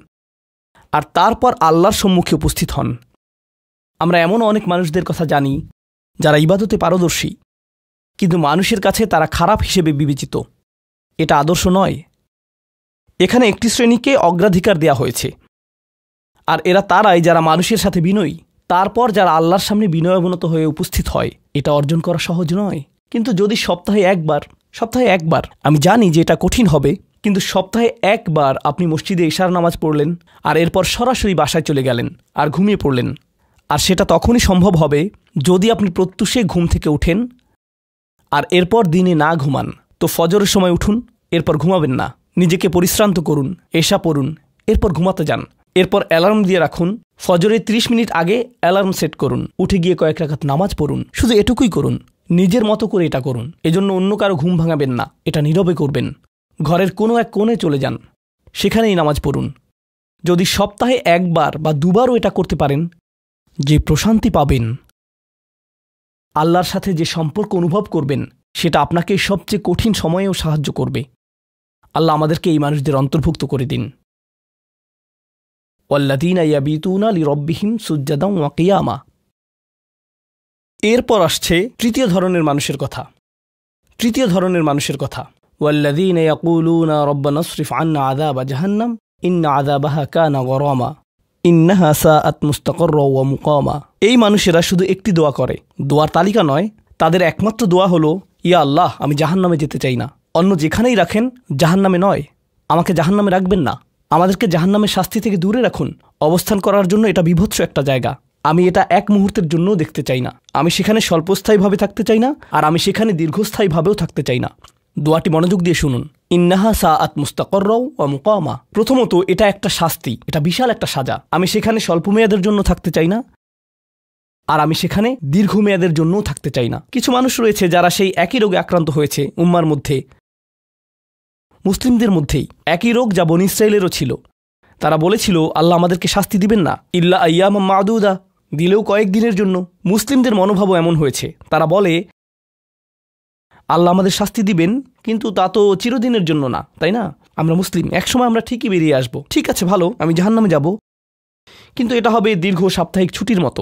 আর তারপর আল্লাহর সম্মুখে উপস্থিত হন। আমরা এমন অনেক মানুষদের কথা জানি যারা ইবাদতে পারদর্শী, কিন্তু মানুষের কাছে তারা খারাপ হিসেবে বিবেচিত। এটা আদর্শ নয়। এখানে একটি শ্রেণীকে অগ্রাধিকার দেয়া হয়েছে, আর এরা তারাই যারা মানুষের সাথে বিনয়ী। তারপর যারা আল্লাহর সামনে বিনয়াবনত হয়ে উপস্থিত হয়। এটা অর্জন করা সহজ নয়, কিন্তু যদি সপ্তাহে একবার, আমি জানি যে এটা কঠিন হবে, কিন্তু সপ্তাহে একবার আপনি মসজিদে ইশার নামাজ পড়লেন, আর এরপর সরাসরি বাসায় চলে গেলেন আর ঘুমিয়ে পড়লেন। আর সেটা তখনই সম্ভব হবে যদি আপনি প্রত্যুষে ঘুম থেকে উঠেন, আর এরপর দিনে না ঘুমান। তো ফজরের সময় উঠুন, এরপর ঘুমাবেন না। নিজেকে পরিশ্রান্ত করুন, এশা পড়ুন, এরপর ঘুমাতে যান। এরপর অ্যালার্ম দিয়ে রাখুন, ফজরের 30 মিনিট আগে অ্যালার্ম সেট করুন, উঠে গিয়ে কয়েক রাকাত নামাজ পড়ুন। শুধু এটুকুই করুন, নিজের মতো করে এটা করুন। এজন্য অন্য কারো ঘুম ভাঙাবেন না, এটা নীরবে করবেন। ঘরের কোনো এক কোণে চলে যান, সেখানেই নামাজ পড়ুন। যদি সপ্তাহে একবার বা দুবারও এটা করতে পারেন, যে প্রশান্তি পাবেন, আল্লাহর সাথে যে সম্পর্ক অনুভব করবেন, সেটা আপনাকে সবচেয়ে কঠিন সময়েও সাহায্য করবে। আল্লাহ আমাদেরকে এই মানুষদের অন্তর্ভুক্ত করে দিন। ওয়াল্লাযীনা ইয়াবিতুনা লিরাব্বিহিম সুজ্জাদান ওয়া কিয়ামা। এরপর আসছে তৃতীয় ধরনের মানুষের কথা। ওয়াল্লাযীনা ইয়াকুলুনা রাব্বানা ইসরিফ আন্না আযাবা জাহান্নাম ইন্না আযাবাহা কানা গরামা ইন্নাহা সাআত মুস্তাকাররা ওয়া মুকামা। এই মানুষেরা শুধু একটি দোয়া করে, দোয়ার তালিকা নয়। তাদের একমাত্র দোয়া হলো, ইয়া আল্লাহ, আমি জাহান্নামে যেতে চাই না। অন্য যেখানেই রাখেন, জাহান্নামে নয়। আমাকে জাহান্নামে রাখবেন না। আমাদেরকে জাহান্নামের শাস্তি থেকে দূরে রাখুন। অবস্থান করার জন্য এটা বিভৎস একটা জায়গা। আমি এটা এক মুহূর্তের জন্যও দেখতে চাই না। আমি সেখানে স্বল্পস্থায়ীভাবে থাকতে চাই না, আর আমি সেখানে দীর্ঘস্থায়ীভাবেও থাকতে চাই না। দোয়াটি মনোযোগ দিয়ে শুনুন। ইন্নাহা সাআত মুস্তাকাররা ওয়া মুকামা। প্রথমত, এটা একটা শাস্তি, এটা বিশাল একটা সাজা। আমি সেখানে স্বল্পমেয়াদের জন্য থাকতে চাই না, আর আমি সেখানে দীর্ঘমেয়াদের জন্যও থাকতে চাই না। কিছু মানুষ রয়েছে যারা সেই একই রোগে আক্রান্ত হয়েছে। উম্মার মধ্যে, মুসলিমদের মধ্যেই একই রোগ যা বনী ইসরাঈলেরও ছিল। তারা বলেছিল, আল্লাহ আমাদেরকে শাস্তি দিবেন না, ইল্লা আইয়ামাম মাদুদা, দিলেও কয়েকদিনের জন্য। মুসলিমদের মনোভাবও এমন হয়েছে। তারা বলে, আল্লাহ আমাদের শাস্তি দিবেন, কিন্তু তা তো চিরদিনের জন্য না, তাই না? আমরা মুসলিম, একসময় আমরা ঠিকই বেরিয়ে আসব। ঠিক আছে, ভালো, আমি জাহান্নামে যাব, কিন্তু এটা হবে দীর্ঘ সাপ্তাহিক ছুটির মতো,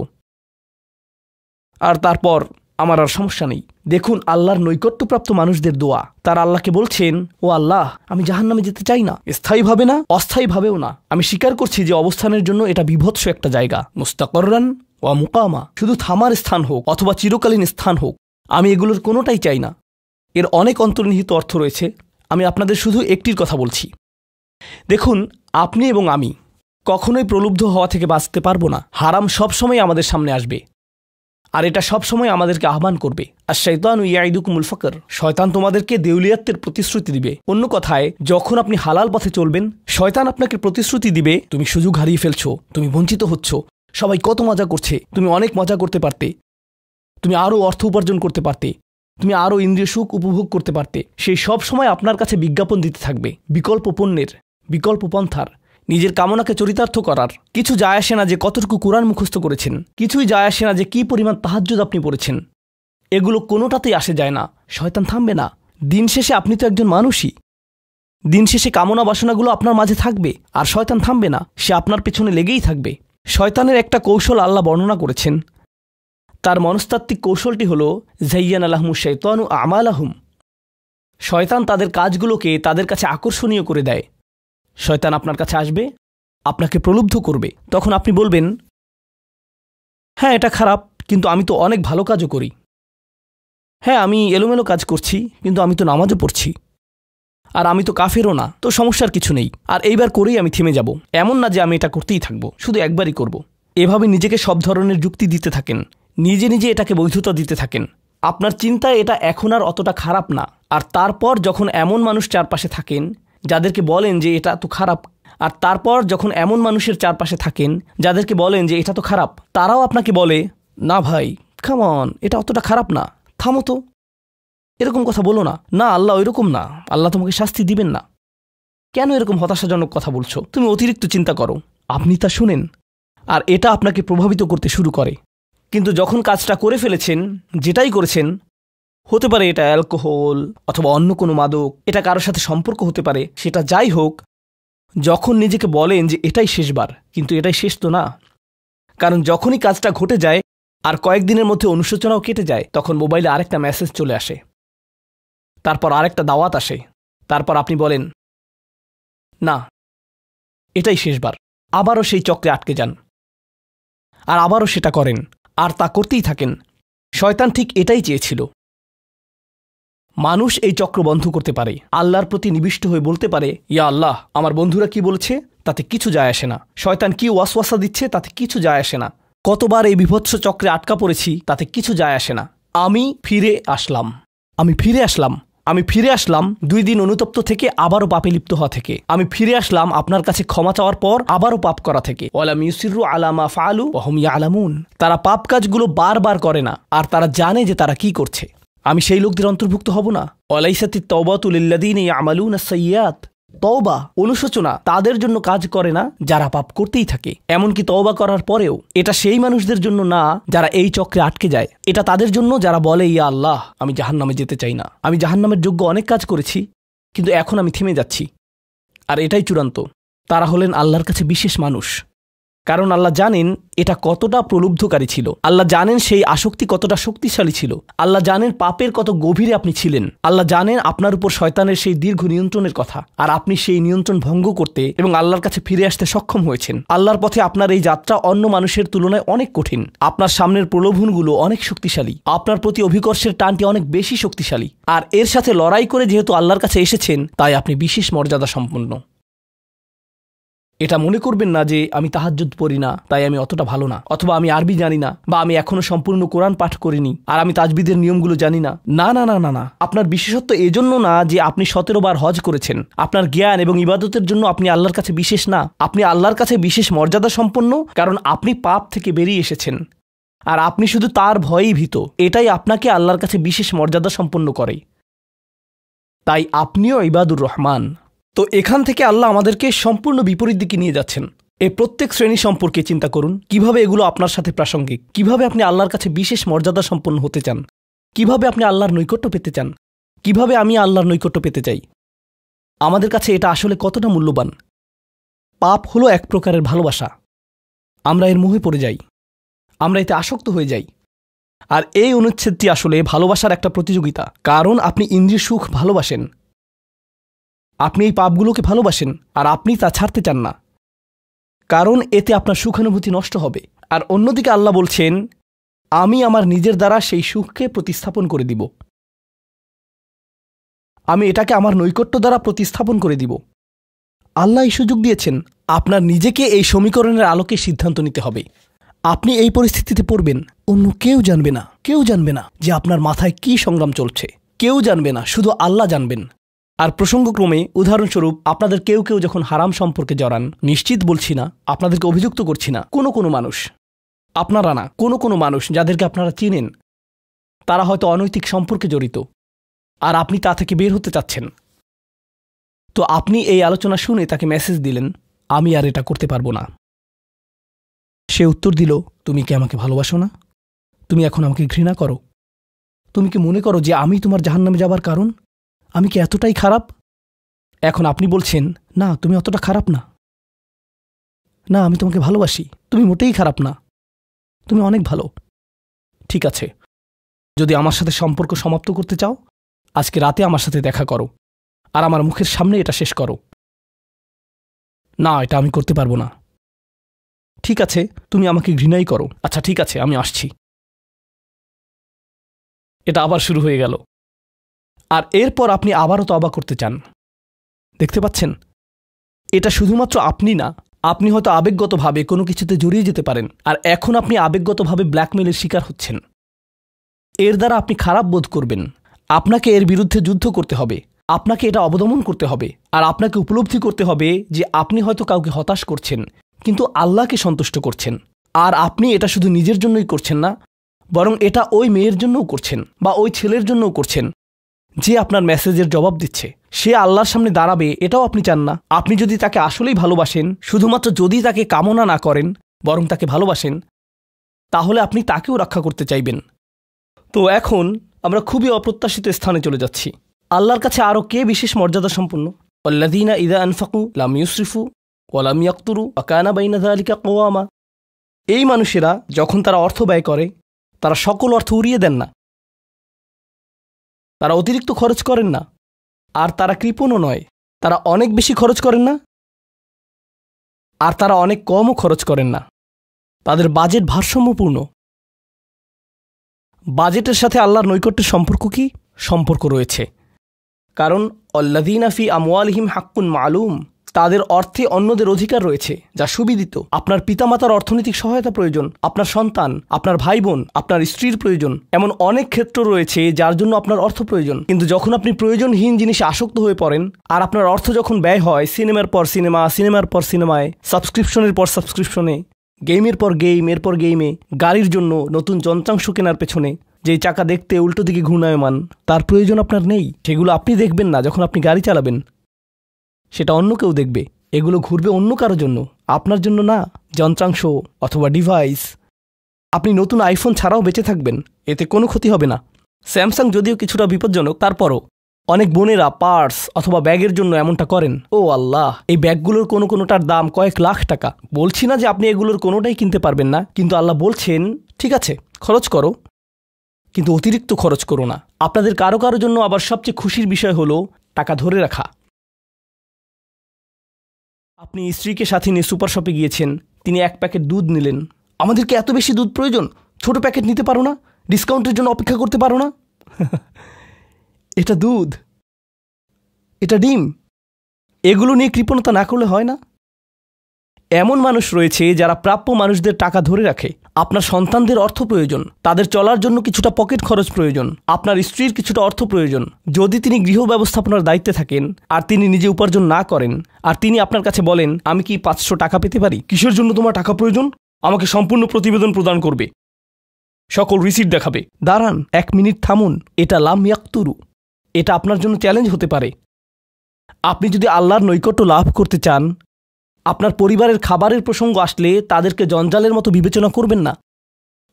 আর তারপর আমার আর সমস্যা নেই। দেখুন আল্লাহর নৈকট্যপ্রাপ্ত মানুষদের দোয়া। তারা আল্লাহকে বলছেন, ও আল্লাহ, আমি জাহান্নামে যেতে চাই না, স্থায়ীভাবে না, অস্থায়ীভাবেও না। আমি স্বীকার করছি যে অবস্থানের জন্য এটা বিভৎস একটা জায়গা। মুস্তাকররান ওয়া মুকামা, শুধু থামার স্থান হোক অথবা চিরকালীন স্থান হোক, আমি এগুলোর কোনোটাই চাই না। এর অনেক অন্তর্নিহিত অর্থ রয়েছে। আমি আপনাদের শুধু একটির কথা বলছি। দেখুন, আপনি এবং আমি কখনোই প্রলুব্ধ হওয়া থেকে বাঁচতে পারবো না। হারাম সবসময় আমাদের সামনে আসবে, আর এটা সবসময় আমাদেরকে আহ্বান করবে। আর শাইতানু ইয়াইদুকুমুল ফাকর, শয়তান তোমাদেরকে দেউলিয়াত্বের প্রতিশ্রুতি দিবে। অন্য কথায়, যখন আপনি হালাল পথে চলবেন, শয়তান আপনাকে প্রতিশ্রুতি দিবে, তুমি সুযোগ হারিয়ে ফেলছো, তুমি বঞ্চিত হচ্ছ, সবাই কত মজা করছে, তুমি অনেক মজা করতে পারতে, তুমি আরও অর্থ উপার্জন করতে পারতে, তুমি আরও ইন্দ্রিয় সুখ উপভোগ করতে পারতে। সেই সব সময় আপনার কাছে বিজ্ঞাপন দিতে থাকবে বিকল্প পণ্যের, বিকল্প পন্থার, নিজের কামনাকে চরিতার্থ করার। কিছু যায় আসে না যে কতটুকু কোরআন মুখস্থ করেছেন, কিছুই যায় আসে না যে কী পরিমাণ তাহাজ্জুদ আপনি পড়েছেন। এগুলো কোনোটাতেই আসে যায় না। শয়তান থামবে না। দিন শেষে আপনি তো একজন মানুষই। দিন শেষে কামনা বাসনাগুলো আপনার মাঝে থাকবে, আর শয়তান থামবে না, সে আপনার পেছনে লেগেই থাকবে। শয়তানের একটা কৌশল আল্লাহ বর্ণনা করেছেন। তার মনস্তাত্ত্বিক কৌশলটি হল যায়্যানা লাহুমুশ শাইতানু আমালাহুম। শয়তান তাদের কাজগুলোকে তাদের কাছে আকর্ষণীয় করে দেয়। শয়তান আপনার কাছে আসবে, আপনাকে প্রলুব্ধ করবে। তখন আপনি বলবেন, হ্যাঁ এটা খারাপ, কিন্তু আমি তো অনেক ভালো কাজও করি। হ্যাঁ, আমি এলোমেলো কাজ করছি, কিন্তু আমি তো নামাজও পড়ছি, আর আমি তো কাফেরও না, তো সমস্যার কিছু নেই। আর এইবার করেই আমি থেমে যাব। এমন না যে আমি এটা করতেই থাকবো, শুধু একবারই করব। এভাবে নিজেকে সব ধরনের যুক্তি দিতে থাকেন, নিজে নিজে এটাকে বৈধতা দিতে থাকেন। আপনার চিন্তায় এটা এখন আর অতটা খারাপ না। আর তারপর যখন এমন মানুষ চারপাশে থাকেন যাদেরকে বলেন যে এটা তো খারাপ, আর তারপর যখন এমন মানুষের চারপাশে থাকেন যাদেরকে বলেন যে এটা তো খারাপ, তারাও আপনাকে বলে, না ভাই, কাম অন, এটা অতটা খারাপ না, থামো তো। এরকম কথা বলো না। না, আল্লাহ ওইরকম না, আল্লাহ তোমাকে শাস্তি দিবেন না। কেন এরকম হতাশাজনক কথা বলছো? তুমি অতিরিক্ত চিন্তা করো। আপনি তা শুনেন আর এটা আপনাকে প্রভাবিত করতে শুরু করে। কিন্তু যখন কাজটা করে ফেলেছেন, যেটাই করেছেন, হতে পারে এটা অ্যালকোহল অথবা অন্য কোনো মাদক, এটা কারোর সাথে সম্পর্ক হতে পারে, সেটা যাই হোক, যখন নিজেকে বলেন যে এটাই শেষবার, কিন্তু এটাই শেষ তো না। কারণ যখনই কাজটা ঘটে যায় আর কয়েকদিনের মধ্যে অনুশোচনাও কেটে যায়, তখন মোবাইলে আরেকটা মেসেজ চলে আসে, তারপর আরেকটা দাওয়াত আসে, তারপর আপনি বলেন না এটাই শেষবার, আবারও সেই চক্রে আটকে যান আর আবারও সেটা করেন আর তা করতেই থাকেন। শয়তান ঠিক এটাই চেয়েছিল। মানুষ এই চক্র বন্ধ করতে পারে, আল্লাহর প্রতি নিবিষ্ট হয়ে বলতে পারে, ইয়া আল্লাহ, আমার বন্ধুরা কি বলেছে তাতে কিছু যায় আসে না, শয়তান কি ওয়াসওয়াসা দিচ্ছে তাতে কিছু যায় আসে না, কতবার এই বিভৎস চক্রে আটকা পড়েছি তাতে কিছু যায় আসে না। আমি ফিরে আসলাম 2 দিন অনুতপ্ত থেকে আবারও পাপে লিপ্ত হওয়া থেকে। আমি ফিরে আসলাম আপনার কাছে ক্ষমা চাওয়ার পর আবারও পাপ করা থেকে। ওয়ালাম ইউসিরু আলা মা ফাআলু ওয়া হুম ইয়ালামুন। তারা পাপ কাজগুলো বারবার করে না আর তারা জানে যে তারা কি করছে। আমি সেই লোকদের অন্তর্ভুক্ত হব না? ওয়ালাইসাতিত তাওবাতু লিল্লাযিনা ইয়ামালুনা আস-সাইয়্যাত। তওবা, অনুশোচনা তাদের জন্য কাজ করে না যারা পাপ করতেই থাকে। এমনকি তওবা করার পরেও এটা সেই মানুষদের জন্য না যারা এই চক্রে আটকে যায়। এটা তাদের জন্য যারা বলে, ইয়া আল্লাহ, আমি জাহান্নামে যেতে চাই না, আমি জাহান্নামের যোগ্য অনেক কাজ করেছি, কিন্তু এখন আমি থেমে যাচ্ছি। আর এটাই চূড়ান্ত। তারা হলেন আল্লাহর কাছে বিশেষ মানুষ। কারণ আল্লাহ জানেন এটা কতটা প্রলুব্ধকারী ছিল, আল্লাহ জানেন সেই আসক্তি কতটা শক্তিশালী ছিল, আল্লাহ জানেন পাপের কত গভীরে আপনি ছিলেন, আল্লাহ জানেন আপনার উপর শয়তানের সেই দীর্ঘ নিয়ন্ত্রণের কথা, আর আপনি সেই নিয়ন্ত্রণ ভঙ্গ করতে এবং আল্লাহর কাছে ফিরে আসতে সক্ষম হয়েছেন। আল্লাহর পথে আপনার এই যাত্রা অন্য মানুষের তুলনায় অনেক কঠিন। আপনার সামনের প্রলোভনগুলো অনেক শক্তিশালী, আপনার প্রতি অভিকর্ষের টানটি অনেক বেশি শক্তিশালী, আর এর সাথে লড়াই করে যেহেতু আল্লাহর কাছে এসেছেন, তাই আপনি বিশেষ মর্যাদা সম্পন্ন। এটা মনে করবেন না যে আমি তাহাজ্জুদ পড়ি না তাই আমি অতটা ভালো না, অথবা আমি আরবি জানি না, বা আমি এখনো সম্পূর্ণ কোরআন পাঠ করিনি আর আমি তাজবিদের নিয়মগুলো জানি না। না না না না না, আপনার বিশেষত্ব এজন্য না যে আপনি 17 বার হজ করেছেন। আপনার জ্ঞান এবং ইবাদতের জন্য আপনি আল্লাহর কাছে বিশেষ না, আপনি আল্লাহর কাছে বিশেষ মর্যাদা সম্পন্ন, কারণ আপনি পাপ থেকে বেরিয়ে এসেছেন আর আপনি শুধু তার ভয়েই ভীত। এটাই আপনাকে আল্লাহর কাছে বিশেষ মর্যাদা সম্পন্ন করে। তাই আপনিও ইবাদুর রহমান। তো এখান থেকে আল্লাহ আমাদেরকে সম্পূর্ণ বিপরীত দিকে নিয়ে যাচ্ছেন। এই প্রত্যেক শ্রেণী সম্পর্কে চিন্তা করুন, কিভাবে এগুলো আপনার সাথে প্রাসঙ্গিক, কিভাবে আপনি আল্লাহর কাছে বিশেষ মর্যাদা সম্পন্ন হতে চান, কিভাবে আপনি আল্লাহর নৈকট্য পেতে চান, কিভাবে আমি আল্লাহর নৈকট্য পেতে চাই। আমাদের কাছে এটা আসলে কতটা মূল্যবান। পাপ হলো এক প্রকারের ভালোবাসা। আমরা এর মোহে পড়ে যাই, আমরা এতে আসক্ত হয়ে যাই। আর এই অনুচ্ছেদটি আসলে ভালোবাসার একটা প্রতিযোগিতা। কারণ আপনি ইন্দ্রিয় সুখ ভালোবাসেন, আপনি এই পাপগুলোকে ভালোবাসেন, আর আপনি তা ছাড়তে চান না, কারণ এতে আপনার সুখানুভূতি নষ্ট হবে। আর অন্যদিকে আল্লাহ বলছেন, আমি আমার নিজের দ্বারা সেই সুখকে প্রতিস্থাপন করে দিব, আমি এটাকে আমার নৈকট্য দ্বারা প্রতিস্থাপন করে দিব। আল্লাহ এই সুযোগ দিয়েছেন। আপনার নিজেকে এই সমীকরণের আলোকে সিদ্ধান্ত নিতে হবে। আপনি এই পরিস্থিতিতে পড়বেন, অন্য কেউ জানবে না, কেউ জানবে না যে আপনার মাথায় কি সংগ্রাম চলছে, কেউ জানবে না, শুধু আল্লাহ জানবেন। আর প্রসঙ্গক্রমে উদাহরণস্বরূপ আপনাদের কেউ কেউ যখন হারাম সম্পর্কে জড়ান, নিশ্চিত বলছি না, আপনাদেরকে অভিযুক্ত করছি না, কোনো মানুষ, আপনারা না, কোনো মানুষ যাদেরকে আপনারা চিনেন, তারা হয়তো অনৈতিক সম্পর্কে জড়িত আর আপনি তা থেকে বের হতে চাচ্ছেন। তো আপনি এই আলোচনা শুনে তাকে মেসেজ দিলেন, আমি আর এটা করতে পারবো না। সে উত্তর দিল, তুমি কি আমাকে ভালোবাসো না? তুমি এখন আমাকে ঘৃণা করো? তুমি কি মনে করো যে আমি তোমার জাহান্নামে যাবার কারণ? আমি কি এতটাই খারাপ? এখন আপনি বলছেন, না তুমি অতটা খারাপ না, না আমি তোমাকে ভালোবাসি, তুমি মোটেই খারাপ না, তুমি অনেক ভালো। ঠিক আছে, যদি আমার সাথে সম্পর্ক সমাপ্ত করতে চাও, আজকে রাতে আমার সাথে দেখা করো আর আমার মুখের সামনে এটা শেষ করো। না, এটা আমি করতে পারবো না। ঠিক আছে, তুমি আমাকে ঘৃণাই করো। আচ্ছা ঠিক আছে, আমি আসছি। এটা আবার শুরু হয়ে গেল। আর এরপর আপনি আবারও তওবা করতে চান। দেখতে পাচ্ছেন, এটা শুধুমাত্র আপনি না, আপনি হয়তো আবেগগতভাবে কোনো কিছুতে জড়িয়ে যেতে পারেন, আর এখন আপনি আবেগগতভাবে ব্ল্যাকমেইলের শিকার হচ্ছেন। এর দ্বারা আপনি খারাপ বোধ করবেন। আপনাকে এর বিরুদ্ধে যুদ্ধ করতে হবে, আপনাকে এটা অবদমন করতে হবে, আর আপনাকে উপলব্ধি করতে হবে যে আপনি হয়তো কাউকে হতাশ করছেন, কিন্তু আল্লাহকে সন্তুষ্ট করছেন। আর আপনি এটা শুধু নিজের জন্যই করছেন না, বরং এটা ওই মেয়ের জন্যও করছেন, বা ওই ছেলের জন্যও করছেন, যে আপনার মেসেজের জবাব দিচ্ছে, সে আল্লাহর সামনে দাঁড়াবে, এটাও আপনি চান না। আপনি যদি তাকে আসলেই ভালোবাসেন, শুধুমাত্র যদি তাকে কামনা না করেন, বরং তাকে ভালোবাসেন, তাহলে আপনি তাকেও রক্ষা করতে চাইবেন। তো এখন আমরা খুবই অপ্রত্যাশিত স্থানে চলে যাচ্ছি। আল্লাহর কাছে আরও কে বিশেষ মর্যাদা সম্পন্ন? আল্লাযীনা ইযা আনফাকু লাম ইউসরিফু ওয়া লাম ইয়াকতুরু ওয়া কানা বাইনা যালিকা কওয়ামা। এই মানুষেরা যখন তারা অর্থ ব্যয় করে, তারা সকল অর্থ উড়িয়ে দেন না, তারা অতিরিক্ত খরচ করেন না, আর তারা কৃপণও নয়। তারা অনেক বেশি খরচ করেন না, আর তারা অনেক কমও খরচ করেন না। তাদের বাজেট ভারসাম্যপূর্ণ। বাজেটের সাথে আল্লাহর নৈকট্যের সম্পর্ক কি? সম্পর্ক রয়েছে, কারণ আল্লাযীনা ফি আমওয়ালিহিম হাক্কুন মালুম, তাদের অর্থে অন্যদের অধিকার রয়েছে যা সুবিদিত। আপনার পিতামাতার অর্থনৈতিক সহায়তা প্রয়োজন, আপনার সন্তান, আপনার ভাই বোন, আপনার স্ত্রীর প্রয়োজন, এমন অনেক ক্ষেত্র রয়েছে যার জন্য আপনার অর্থ প্রয়োজন। কিন্তু যখন আপনি প্রয়োজনহীন জিনিসে আসক্ত হয়ে পড়েন, আর আপনার অর্থ যখন ব্যয় হয় সিনেমার পর সিনেমা, সিনেমার পর সিনেমায়, সাবস্ক্রিপশনের পর সাবস্ক্রিপশনে, গেমের পর গেম, এরপর গেমে, গাড়ির জন্য নতুন যন্ত্রাংশ কেনার পেছনে, যেই চাকা দেখতে উল্টো দিকে ঘূর্ণায়মান, তার প্রয়োজন আপনার নেই। সেগুলো আপনি দেখবেন না যখন আপনি গাড়ি চালাবেন, সেটা অন্য কেউ দেখবে। এগুলো ঘুরবে অন্য কারো জন্য, আপনার জন্য না। যন্ত্রাংশ অথবা ডিভাইস। আপনি নতুন আইফোন ছাড়াও বেঁচে থাকবেন, এতে কোনো ক্ষতি হবে না। স্যামসাং যদিও কিছুটা বিপজ্জনক, তারপরও অনেক বোনেরা পার্স অথবা ব্যাগের জন্য এমনটা করেন। ও আল্লাহ, এই ব্যাগগুলোর কোনোটার দাম কয়েক লাখ টাকা। বলছি না যে আপনি এগুলোর কোনোটাই কিনতে পারবেন না, কিন্তু আল্লাহ বলছেন ঠিক আছে খরচ করো, কিন্তু অতিরিক্ত খরচ করো না। আপনাদের কারো কারো জন্য আবার সবচেয়ে খুশির বিষয় হলো টাকা ধরে রাখা। আপনি স্ত্রীকে সাথে নিয়ে সুপার শপে গিয়েছেন, তিনি 1 প্যাকেট দুধ নিলেন। আমাদেরকে এত বেশি দুধ প্রয়োজন, ছোট প্যাকেট নিতে পারো না? ডিসকাউন্টের জন্য অপেক্ষা করতে পারো না? এটা দুধ, এটা ডিম, এগুলো নিয়ে কৃপণতা না করলে হয় না? এমন মানুষ রয়েছে যারা প্রাপ্য মানুষদের টাকা ধরে রাখে। আপনার সন্তানদের অর্থ প্রয়োজন, তাদের চলার জন্য কিছুটা পকেট খরচ প্রয়োজন, আপনার স্ত্রীর কিছুটা অর্থ প্রয়োজন। যদি তিনি গৃহ ব্যবস্থাপনার দায়িত্বে থাকেন আর তিনি নিজে উপার্জন না করেন, আর তিনি আপনার কাছে বলেন আমি কি 500 টাকা পেতে পারি? কিসের জন্য তোমার টাকা প্রয়োজন? আমাকে সম্পূর্ণ প্রতিবেদন প্রদান করবে, সকল রিসিট দেখাবে। দাঁড়ান, 1 মিনিট থামুন। এটা লাম ইয়াকতুরু, এটা আপনার জন্য চ্যালেঞ্জ হতে পারে। আপনি যদি আল্লাহর নৈকট্য লাভ করতে চান, আপনার পরিবারের খাবারের প্রসঙ্গ আসলে তাদেরকে জঞ্জালের মতো বিবেচনা করবেন না।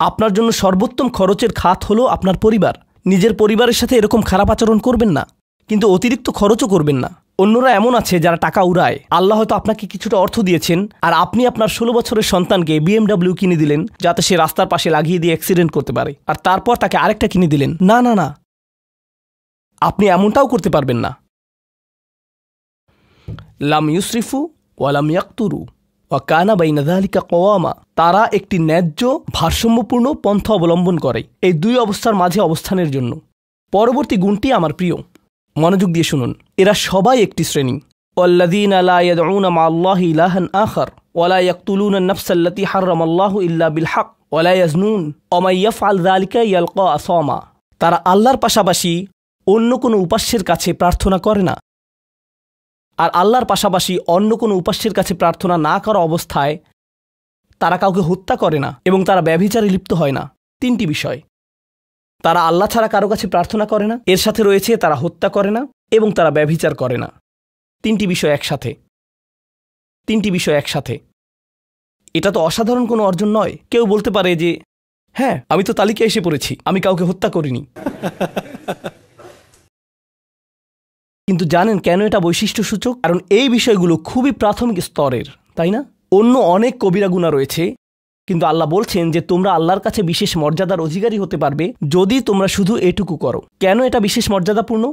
আপনার জন্য সর্বোত্তম খরচের খাত হলো আপনার পরিবার। নিজের পরিবারের সাথে এরকম খারাপ আচরণ করবেন না, কিন্তু অতিরিক্ত খরচও করবেন না। অন্যরা এমন আছে যারা টাকা উড়ায়। আল্লাহ হয়তো আপনাকে কিছুটা অর্থ দিয়েছেন, আর আপনি আপনার 16 বছরের সন্তানকে BMW কিনে দিলেন যাতে সে রাস্তার পাশে লাগিয়ে দিয়ে অ্যাক্সিডেন্ট করতে পারে, আর তারপর তাকে আরেকটা কিনে দিলেন। না না না, আপনি এমনটাও করতে পারবেন না। লাম ইউসরিফু ওয়া লাম ইয়াকতুরু ওয়া কানা বাইনা যালিকা কওয়ামা। তারা একটি ন্যায্য ভারসাম্যপূর্ণ পন্থা অবলম্বন করে এই 2 অবস্থার মাঝে অবস্থানের জন্য। পরবর্তী গুণটি আমার প্রিয়, মনোযোগ দিয়ে শুনুন। এরা সবাই একটি শ্রেণী। ওয়াল্লাযীনা লা ইয়াদউনা মা'আল্লাহি ইলাহান আখার ওয়া লা ইয়াকতুলুনা আন-নাফসাল্লাতী হারামাল্লাহু ইল্লা বিল হক ওয়া লা ইয়াজনুন ওয়া মান ইয়াফআল যালিকা ইয়ালকা আসামা। তারা আল্লাহর পাশাপাশি অন্য কোনো উপাস্যের কাছে প্রার্থনা করে না, আর আল্লাহর পাশাপাশি অন্য কোনো উপাস্যের কাছে প্রার্থনা না করা অবস্থায় তারা কাউকে হত্যা করে না, এবং তারা ব্যভিচারে লিপ্ত হয় না। 3টি বিষয়। তারা আল্লাহ ছাড়া কারো কাছে প্রার্থনা করে না, এর সাথে রয়েছে তারা হত্যা করে না, এবং তারা ব্যভিচার করে না। 3টি বিষয় একসাথে, 3টি বিষয় একসাথে। এটা তো অসাধারণ কোনো অর্জন নয়। কেউ বলতে পারে যে হ্যাঁ, আমি তো তালিকায় এসে পড়েছি, আমি কাউকে হত্যা করিনি। কিন্তু জানেন কেন এটা বৈশিষ্ট্যসূচক? কারণ এই বিষয়গুলো খুবই প্রাথমিক স্তরের, তাই না? অন্য অনেক কবিরা গুনাহ রয়েছে, কিন্তু আল্লাহ বলছেন যে তোমরা আল্লাহর কাছে বিশেষ মর্যাদার অধিকারী হতে পারবে যদি তোমরা শুধু এটুকু করো। কেন এটা বিশেষ মর্যাদাপূর্ণ?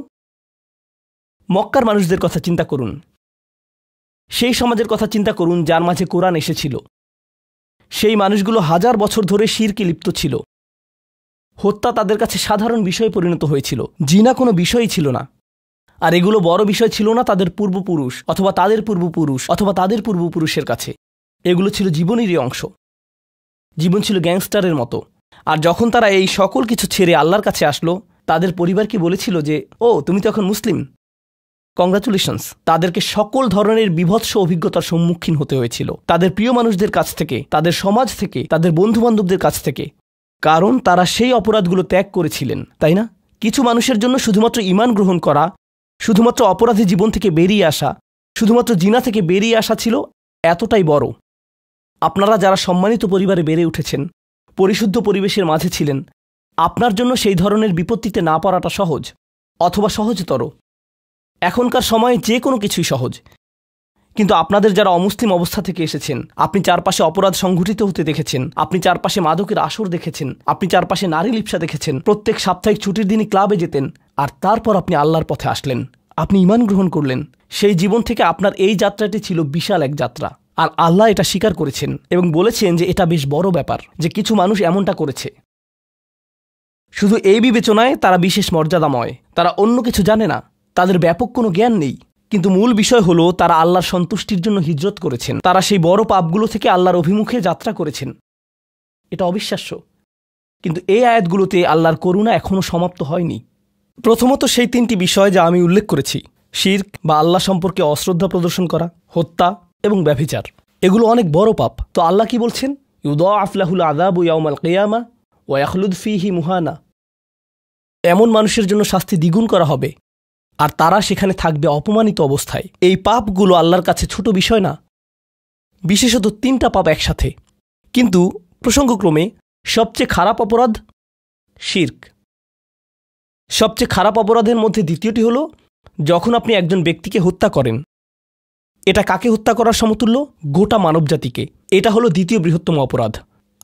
মক্কার মানুষদের কথা চিন্তা করুন, সেই সমাজের কথা চিন্তা করুন যার মাঝে কোরআন এসেছিল। সেই মানুষগুলো 1000 বছর ধরে শিরকে লিপ্ত ছিল। হত্যা তাদের কাছে সাধারণ বিষয়ে পরিণত হয়েছিল, জিনা কোনো বিষয়ই ছিল না। আর এগুলো বড় বিষয় ছিল না তাদের পূর্বপুরুষ অথবা তাদের পূর্বপুরুষ অথবা তাদের পূর্বপুরুষের কাছে। এগুলো ছিল জীবনেরই অংশ। জীবন ছিল গ্যাংস্টারের মতো। আর যখন তারা এই সকল কিছু ছেড়ে আল্লাহর কাছে আসলো, তাদের পরিবারকে বলেছিল যে ও তুমি তো এখন মুসলিম, কংগ্রাচুলেশনস। তাদেরকে সকল ধরনের বিভৎস অভিজ্ঞতার সম্মুখীন হতে হয়েছিল, তাদের প্রিয় মানুষদের কাছ থেকে, তাদের সমাজ থেকে, তাদের বন্ধুবান্ধবদের কাছ থেকে, কারণ তারা সেই অপরাধগুলো ত্যাগ করেছিলেন, তাই না? কিছু মানুষের জন্য শুধুমাত্র ঈমান গ্রহণ করা, শুধুমাত্র অপরাধী জীবন থেকে বেরিয়ে আসা, শুধুমাত্র জিনা থেকে বেরিয়ে আসা ছিল এতটাই বড়। আপনারা যারা সম্মানিত পরিবারে বেড়ে উঠেছেন, পরিশুদ্ধ পরিবেশের মাঝে ছিলেন, আপনার জন্য সেই ধরনের বিপত্তিতে না পড়াটা সহজ, অথবা সহজতর। এখনকার সময়ে যে কোনো কিছুই সহজ। কিন্তু আপনাদের যারা অমুসলিম অবস্থা থেকে এসেছেন, আপনি চারপাশে অপরাধ সংঘটিত হতে দেখেছেন, আপনি চারপাশে মাদকের আসর দেখেছেন, আপনি চারপাশে নারী লিপ্সা দেখেছেন, প্রত্যেক সাপ্তাহিক ছুটির দিনই ক্লাবে যেতেন, আর তারপর আপনি আল্লাহর পথে আসলেন, আপনি ঈমান গ্রহণ করলেন। সেই জীবন থেকে আপনার এই যাত্রাটি ছিল বিশাল এক যাত্রা, আর আল্লাহ এটা স্বীকার করেছেন এবং বলেছেন যে এটা বেশ বড় ব্যাপার যে কিছু মানুষ এমনটা করেছে। শুধু এই বিবেচনায় তারা বিশেষ মর্যাদাময়, তারা অন্য কিছু জানে না, তাদের ব্যাপক কোনো জ্ঞান নেই। কিন্তু মূল বিষয় হলো তারা আল্লাহর সন্তুষ্টির জন্য হিজরত করেছেন, তারা সেই বড় পাপগুলো থেকে আল্লাহর অভিমুখে যাত্রা করেছেন। এটা অবিশ্বাস্য। কিন্তু এই আয়াতগুলোতে আল্লাহর করুণা এখনও সমাপ্ত হয়নি। প্রথমত সেই তিনটি বিষয় যা আমি উল্লেখ করেছি, শিরক বা আল্লাহ সম্পর্কে অশ্রদ্ধা প্রদর্শন করা, হত্যা এবং ব্যভিচার, এগুলো অনেক বড় পাপ। তো আল্লাহ কি বলছেন? ইউদাআফ লাহুল আযাবু ইয়াউমাল কিয়ামা ওয়া ইয়াখলুদ ফীহি মুহানা। এমন মানুষের জন্য শাস্তি দ্বিগুণ করা হবে, আর তারা সেখানে থাকবে অপমানিত অবস্থায়। এই পাপগুলো আল্লাহর কাছে ছোট বিষয় না, বিশেষত তিনটা পাপ একসাথে। কিন্তু প্রসঙ্গক্রমে সবচেয়ে খারাপ অপরাধ শিরক। সবচেয়ে খারাপ অপরাধের মধ্যে দ্বিতীয়টি হল যখন আপনি একজন ব্যক্তিকে হত্যা করেন। এটা কাকে হত্যা করার সমতুল্য? গোটা মানবজাতিকে। এটা হলো দ্বিতীয় বৃহত্তম অপরাধ।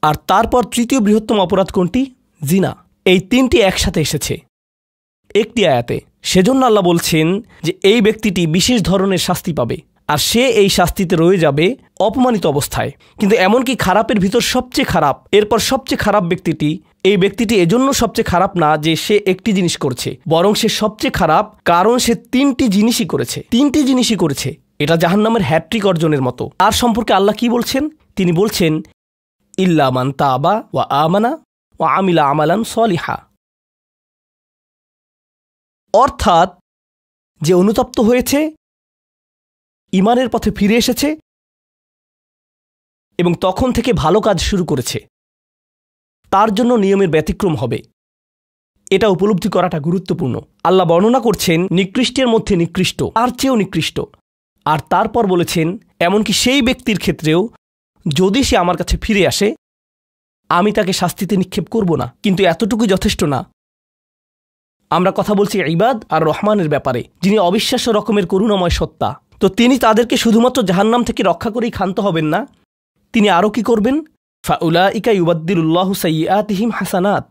আর তারপর তৃতীয় বৃহত্তম অপরাধ কোনটি? জিনা। এই তিনটি একসাথে এসেছে একটি আয়াতে। সেজন্য আল্লাহ বলছেন যে এই ব্যক্তিটি বিশেষ ধরনের শাস্তি পাবে, আর সে এই শাস্তিতে রয়ে যাবে অপমানিত অবস্থায়। কিন্তু এমনকি খারাপের ভিতর সবচেয়ে খারাপ, এরপর সবচেয়ে খারাপ ব্যক্তিটি, এই ব্যক্তিটি এজন্য সবচেয়ে খারাপ না যে সে একটি জিনিস করছে, বরং সে সবচেয়ে খারাপ কারণ সে তিনটি জিনিসই করেছে। এটা জাহান্নামের হ্যাট্রিক অর্জনের মতো। আর সম্পর্কে আল্লাহ কি বলছেন? তিনি বলছেন ইল্লা মান তাবা ওয়া আমানা ওয়া আমিলা আমালান সলিহা। অর্থাৎ যে অনুতপ্ত হয়েছে, ঈমানের পথে ফিরে এসেছে এবং তখন থেকে ভালো কাজ শুরু করেছে, তার জন্য নিয়মের ব্যতিক্রম হবে। এটা উপলব্ধি করাটা গুরুত্বপূর্ণ। আল্লাহ বর্ণনা করছেন নিকৃষ্টের মধ্যে নিকৃষ্ট, আর চেয়েও নিকৃষ্ট। আর তারপর বলেছেন এমনকি সেই ব্যক্তির ক্ষেত্রেও যদি সে আমার কাছে ফিরে আসে, আমি তাকে শাস্তিতে নিক্ষেপ করব না। কিন্তু এতটুকু যথেষ্ট না। আমরা কথা বলছি ইবাদ আর রহমানের ব্যাপারে, যিনি অবিশ্বাস্য রকমের করুণাময় সত্তা। তো তিনি তাদেরকে শুধুমাত্র জাহান্নাম থেকে রক্ষা করেই ক্ষান্ত হবেন না, তিনি আরও কি করবেন? ফাউলাইকা ইউবাদদিলুল্লাহু সাইয়্যাতিহিম হাসানাত।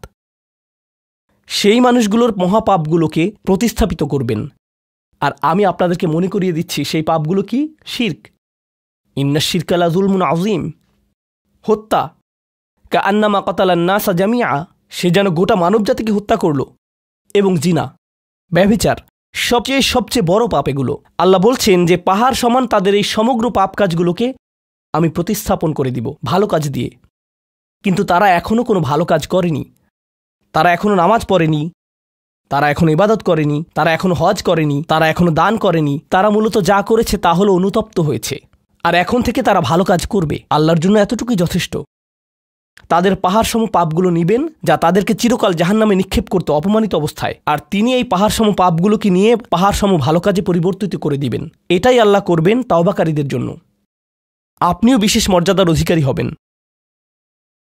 সেই মানুষগুলোর মহাপাপগুলোকে প্রতিস্থাপিত করবেন। আর আমি আপনাদেরকে মনে করিয়ে দিচ্ছি সেই পাপগুলো কি? শিরক। ইন্নাশ শিরকা লাযুলমুন আযীম। হত্যা, কাআন্নামা কাতালান নাসা জামিআ, সে যেন গোটা মানবজাতিকে হত্যা করল। এবং জিনা, ব্যভিচার, সবচেয়ে বড় পাপ এগুলো। আল্লাহ বলছেন যে পাহাড় সমান তাদের এই সমগ্র পাপ কাজগুলোকে আমি প্রতিস্থাপন করে দিব ভালো কাজ দিয়ে। কিন্তু তারা এখনও কোনো ভালো কাজ করেনি, তারা এখনও নামাজ পড়েনি, তারা এখনও ইবাদত করেনি, তারা এখনও হজ করেনি, তারা এখনও দান করেনি। তারা মূলত যা করেছে তা হলো অনুতপ্ত হয়েছে। আর এখন থেকে তারা ভালো কাজ করবে। আল্লাহর জন্য এতটুকুই যথেষ্ট। তাদের পাহাড়সম পাপগুলো নিবেন যা তাদেরকে চিরকাল জাহান্নামে নিক্ষেপ করতে অপমানিত অবস্থায়, আর তিনি এই পাহাড়সম পাপগুলোকে নিয়ে পাহাড়সম ভালো কাজে পরিবর্তিত করে দিবেন। এটাই আল্লাহ করবেন তাওবাকারীদের জন্য। আপনিও বিশেষ মর্যাদার অধিকারী হবেন।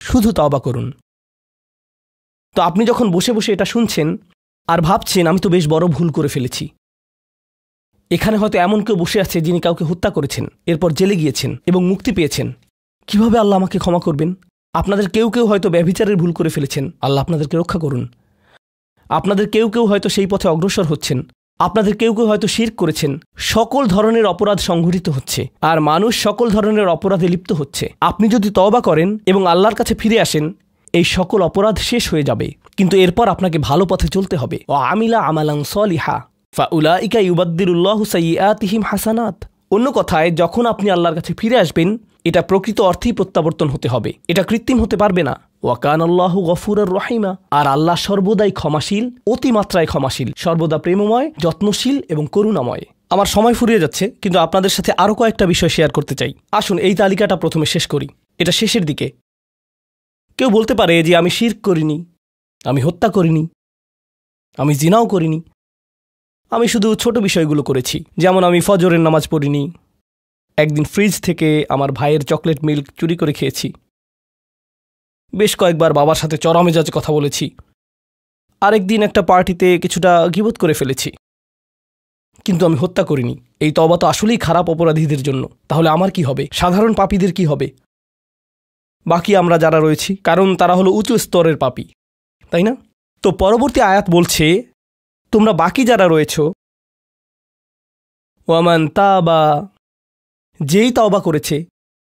শুধু তাওবা করুন। তো আপনি যখন বসে বসে এটা শুনছেন আর ভাবছেন আমি তো বেশ বড় ভুল করে ফেলেছি, এখানে হয়তো এমন কেউ বসে আছে যিনি কাউকে হত্যা করেছেন, এরপর জেলে গিয়েছেন এবং মুক্তি পেয়েছেন। কিভাবে আল্লাহ আমাকে ক্ষমা করবেন? আপনাদের কেউ হয়তো ব্যভিচারের ভুল করে ফেলেছেন, আল্লাহ আপনাদেরকে রক্ষা করুন। আপনাদের কেউ হয়তো সেই পথে অগ্রসর হচ্ছেন, আপনাদের কেউ হয়তো শিরক করেছেন। সকল ধরনের অপরাধ সংঘটিত হচ্ছে, আর মানুষ সকল ধরনের অপরাধে লিপ্ত হচ্ছে। আপনি যদি তওবা করেন এবং আল্লাহর কাছে ফিরে আসেন, এই সকল অপরাধ শেষ হয়ে যাবে। কিন্তু এরপর আপনাকে ভালো পথে চলতে হবে। ওয়া আমিলা আমালান সলিহা ফাউলাইকা ইউবাদদিলুল্লাহু সাইয়্যাতিহিম হাসানাত। অন্য কথায়, যখন আপনি আল্লাহর কাছে ফিরে আসবেন, এটা প্রকৃত অর্থেই প্রত্যাবর্তন হতে হবে, এটা কৃত্রিম হতে পারবে না। ওয়া কানাল্লাহু গফুরুর রহিমা। আর আল্লাহ সর্বদাই ক্ষমাশীল, অতিমাত্রায় ক্ষমাশীল, সর্বদা প্রেমময়, যত্নশীল এবং করুণাময়। আমার সময় ফুরিয়ে যাচ্ছে, কিন্তু আপনাদের সাথে আরও কয়েকটা বিষয় শেয়ার করতে চাই। আসুন এই তালিকাটা প্রথমে শেষ করি। এটা শেষের দিকে। কেউ বলতে পারে যে আমি শিরক করিনি, আমি হত্যা করিনি, আমি জিনাও করিনি, আমি শুধু ছোট বিষয়গুলো করেছি। যেমন আমি ফজরের নামাজ পড়িনি, একদিন ফ্রিজ থেকে আমার ভাইয়ের চকলেট মিল্ক চুরি করে খেয়েছি, বেশ কয়েকবার বাবার সাথে চড়া মেজাজে কথা বলেছি, আরেকদিন একটা পার্টিতে কিছুটা গীবত করে ফেলেছি। কিন্তু আমি হত্যা করিনি। এই তওবা তো আসলেই খারাপ অপরাধীদের জন্য। তাহলে আমার কি হবে? সাধারণ পাপীদের কি হবে? বাকি আমরা যারা রয়েছি, কারণ তারা হলো উঁচু স্তরের পাপী, তাই না? তো পরবর্তী আয়াত বলছে, তোমরা বাকি যারা রয়েছ, ওয়ামান তাবা, যেই তাওবা করেছে,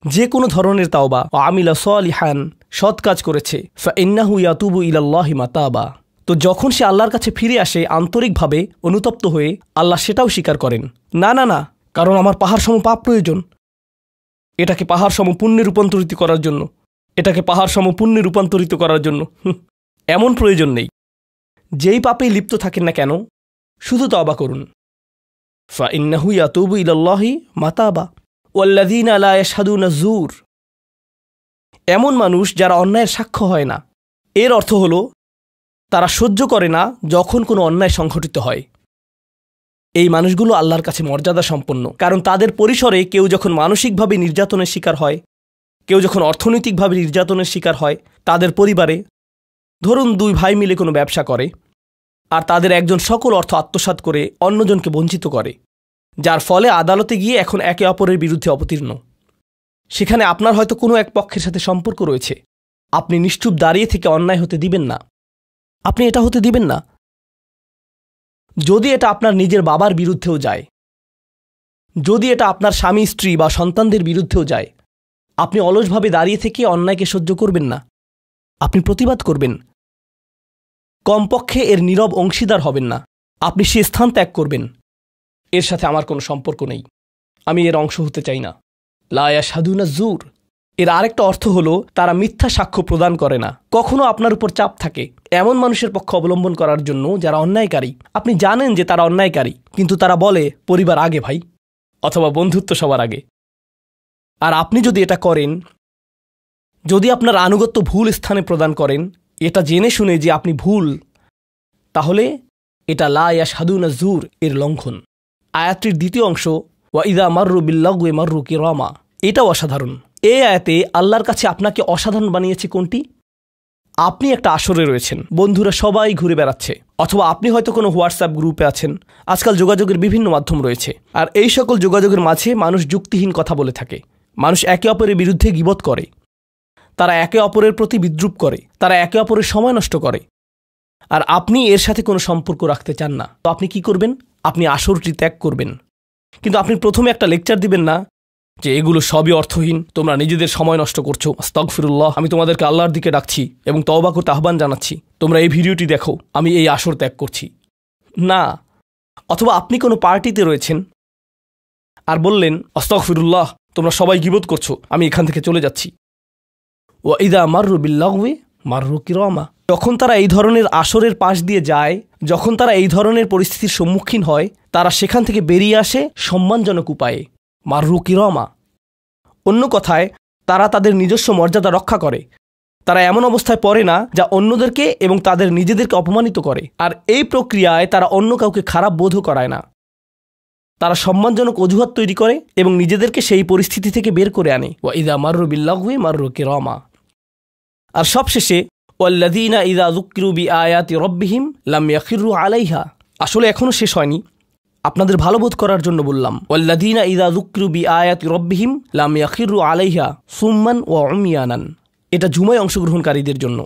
যে কোনো ধরনের তাওবা, আমিলা সালিহান, সৎ কাজ করেছে, ফাইন্নাহু ইয়াতুবু ইলাল্লাহি মাতাবা, তো যখন সে আল্লাহর কাছে ফিরে আসে আন্তরিকভাবে অনুতপ্ত হয়ে, আল্লাহ সেটাও স্বীকার করেন। না না না, কারণ আমার পাহাড় সম পাপ প্রয়োজন, এটাকে পাহাড় সম পুণ্যে রূপান্তরিত করার জন্য, এটাকে পাহাড় সম পুণ্যে রূপান্তরিত করার জন্য এমন প্রয়োজন নেই। যেই পাপেই লিপ্ত থাকেন না কেন, শুধু তওবা করুন। ফাইন্নাহু ইয়াতুবু ইলাল্লাহি মাতাবা ওয়াল্লাযীনা লা ইয়াশহাদুনা যুর, এমন মানুষ যারা অন্যায়ের সাক্ষ্য হয় না। এর অর্থ হলো তারা সহ্য করে না যখন কোনো অন্যায় সংঘটিত হয়। এই মানুষগুলো আল্লাহর কাছে মর্যাদা সম্পন্ন, কারণ তাদের পরিসরে কেউ যখন মানসিকভাবে নির্যাতনের শিকার হয়, কেউ যখন অর্থনৈতিকভাবে নির্যাতনের শিকার হয়, তাদের পরিবারে ধরুন 2 ভাই মিলে কোনো ব্যবসা করে, আর তাদের একজন সকল অর্থ আত্মসাৎ করে অন্যজনকে বঞ্চিত করে, যার ফলে আদালতে গিয়ে এখন একে অপরের বিরুদ্ধে অবতীর্ণ। সেখানে আপনার হয়তো কোনো এক পক্ষের সাথে সম্পর্ক রয়েছে, আপনি নিশ্চুপ দাঁড়িয়ে থেকে অন্যায় হতে দিবেন না। আপনি এটা হতে দিবেন না। যদি এটা আপনার নিজের বাবার বিরুদ্ধেও যায়, যদি এটা আপনার স্বামী স্ত্রী বা সন্তানদের বিরুদ্ধেও যায়, আপনি অলসভাবে দাঁড়িয়ে থেকে অন্যায়কে সহ্য করবেন না, আপনি প্রতিবাদ করবেন। কমপক্ষে এর নীরব অংশীদার হবেন না, আপনি সে স্থান ত্যাগ করবেন। এর সাথে আমার কোনো সম্পর্ক নেই, আমি এর অংশ হতে চাই না। লা ইয়াশহাদুনা যুর, এর আরেকটা অর্থ হলো তারা মিথ্যা সাক্ষ্য প্রদান করে না। কখনো আপনার উপর চাপ থাকে এমন মানুষের পক্ষ অবলম্বন করার জন্য যারা অন্যায়কারী। আপনি জানেন যে তারা অন্যায়কারী, কিন্তু তারা বলে পরিবার আগে ভাই, অথবা বন্ধুত্ব সবার আগে। আর আপনি যদি এটা করেন, যদি আপনার আনুগত্য ভুল স্থানে প্রদান করেন, এটা জেনে শুনে যে আপনি ভুল, তাহলে এটা লা ইয়াশহাদুনা যুর এর লঙ্ঘন। আয়াতটির দ্বিতীয় অংশ, ওয়া ইযা মাররু বিল্লাগওয়ি মাররু কিরামা, এটাও অসাধারণ। এই আয়াতে আল্লাহর কাছে আপনাকে অসাধারণ বানিয়েছে কোনটি? আপনি একটা আসরে রয়েছেন, বন্ধুরা সবাই ঘুরে বেড়াচ্ছে, অথবা আপনি হয়তো কোনো হোয়াটসঅ্যাপ গ্রুপে আছেন। আজকাল যোগাযোগের বিভিন্ন মাধ্যম রয়েছে, আর এই সকল যোগাযোগের মাঝে মানুষ যুক্তিহীন কথা বলে থাকে, মানুষ একে অপরের বিরুদ্ধে গীবত করে, তারা একে অপরের প্রতি বিদ্রূপ করে, তারা একে অপরের সময় নষ্ট করে, আর আপনি এর সাথে কোনো সম্পর্ক রাখতে চান না। তো আপনি কি করবেন? আপনি আসরটি ত্যাগ করবেন। কিন্তু আপনি প্রথমে একটা লেকচার দিবেন না যে এগুলো সবই অর্থহীন, তোমরা নিজেদের সময় নষ্ট করছো, আস্তাগফিরুল্লাহ, আমি তোমাদেরকে আল্লাহর দিকে ডাকছি এবং তওবা করতে আহ্বান জানাচ্ছি, তোমরা এই ভিডিওটি দেখো, আমি এই আসর ত্যাগ করছি না। অথবা আপনি কোনো পার্টিতে রয়েছেন আর বললেন, আস্তাগফিরুল্লাহ, তোমরা সবাই গীবত করছো, আমি এখান থেকে চলে যাচ্ছি। ওয়া ইযা মাররু বিল্লাগওয়ি মাররু কিরামা, যখন তারা এই ধরনের আসরের পাশ দিয়ে যায়, যখন তারা এই ধরনের পরিস্থিতির সম্মুখীন হয়, তারা সেখান থেকে বেরিয়ে আসে সম্মানজনক উপায়ে, মাররু কিরামা। অন্য কথায়, তারা তাদের নিজস্ব মর্যাদা রক্ষা করে, তারা এমন অবস্থায় পড়ে না যা অন্যদেরকে এবং তাদের নিজেদেরকে অপমানিত করে, আর এই প্রক্রিয়ায় তারা অন্য কাউকে খারাপ বোধও করায় না। তারা সম্মানজনক অজুহাত তৈরি করে এবং নিজেদেরকে সেই পরিস্থিতি থেকে বের করে আনে। ওয়া ইযা মাররু বিল্লাগওয়ি মাররু কিরামা। আর সবশেষে, ওয়াল্লাযীনা ইযা যুক্কিরু বিআয়াতি রাব্বিহিম লাম ইয়াখিরু আলাইহা, আসলে এখনও শেষ হয়নি, আপনাদের ভালো বোধ করার জন্য বললাম। ওয়াল্লাযীনা ইযা যুক্কিরু বিআয়াতি রাব্বিহিম লাম ইয়াখিরু আলাইহা সুম্মান ওয়া উমিয়ানান, এটা জুমায় অংশগ্রহণকারীদের জন্য।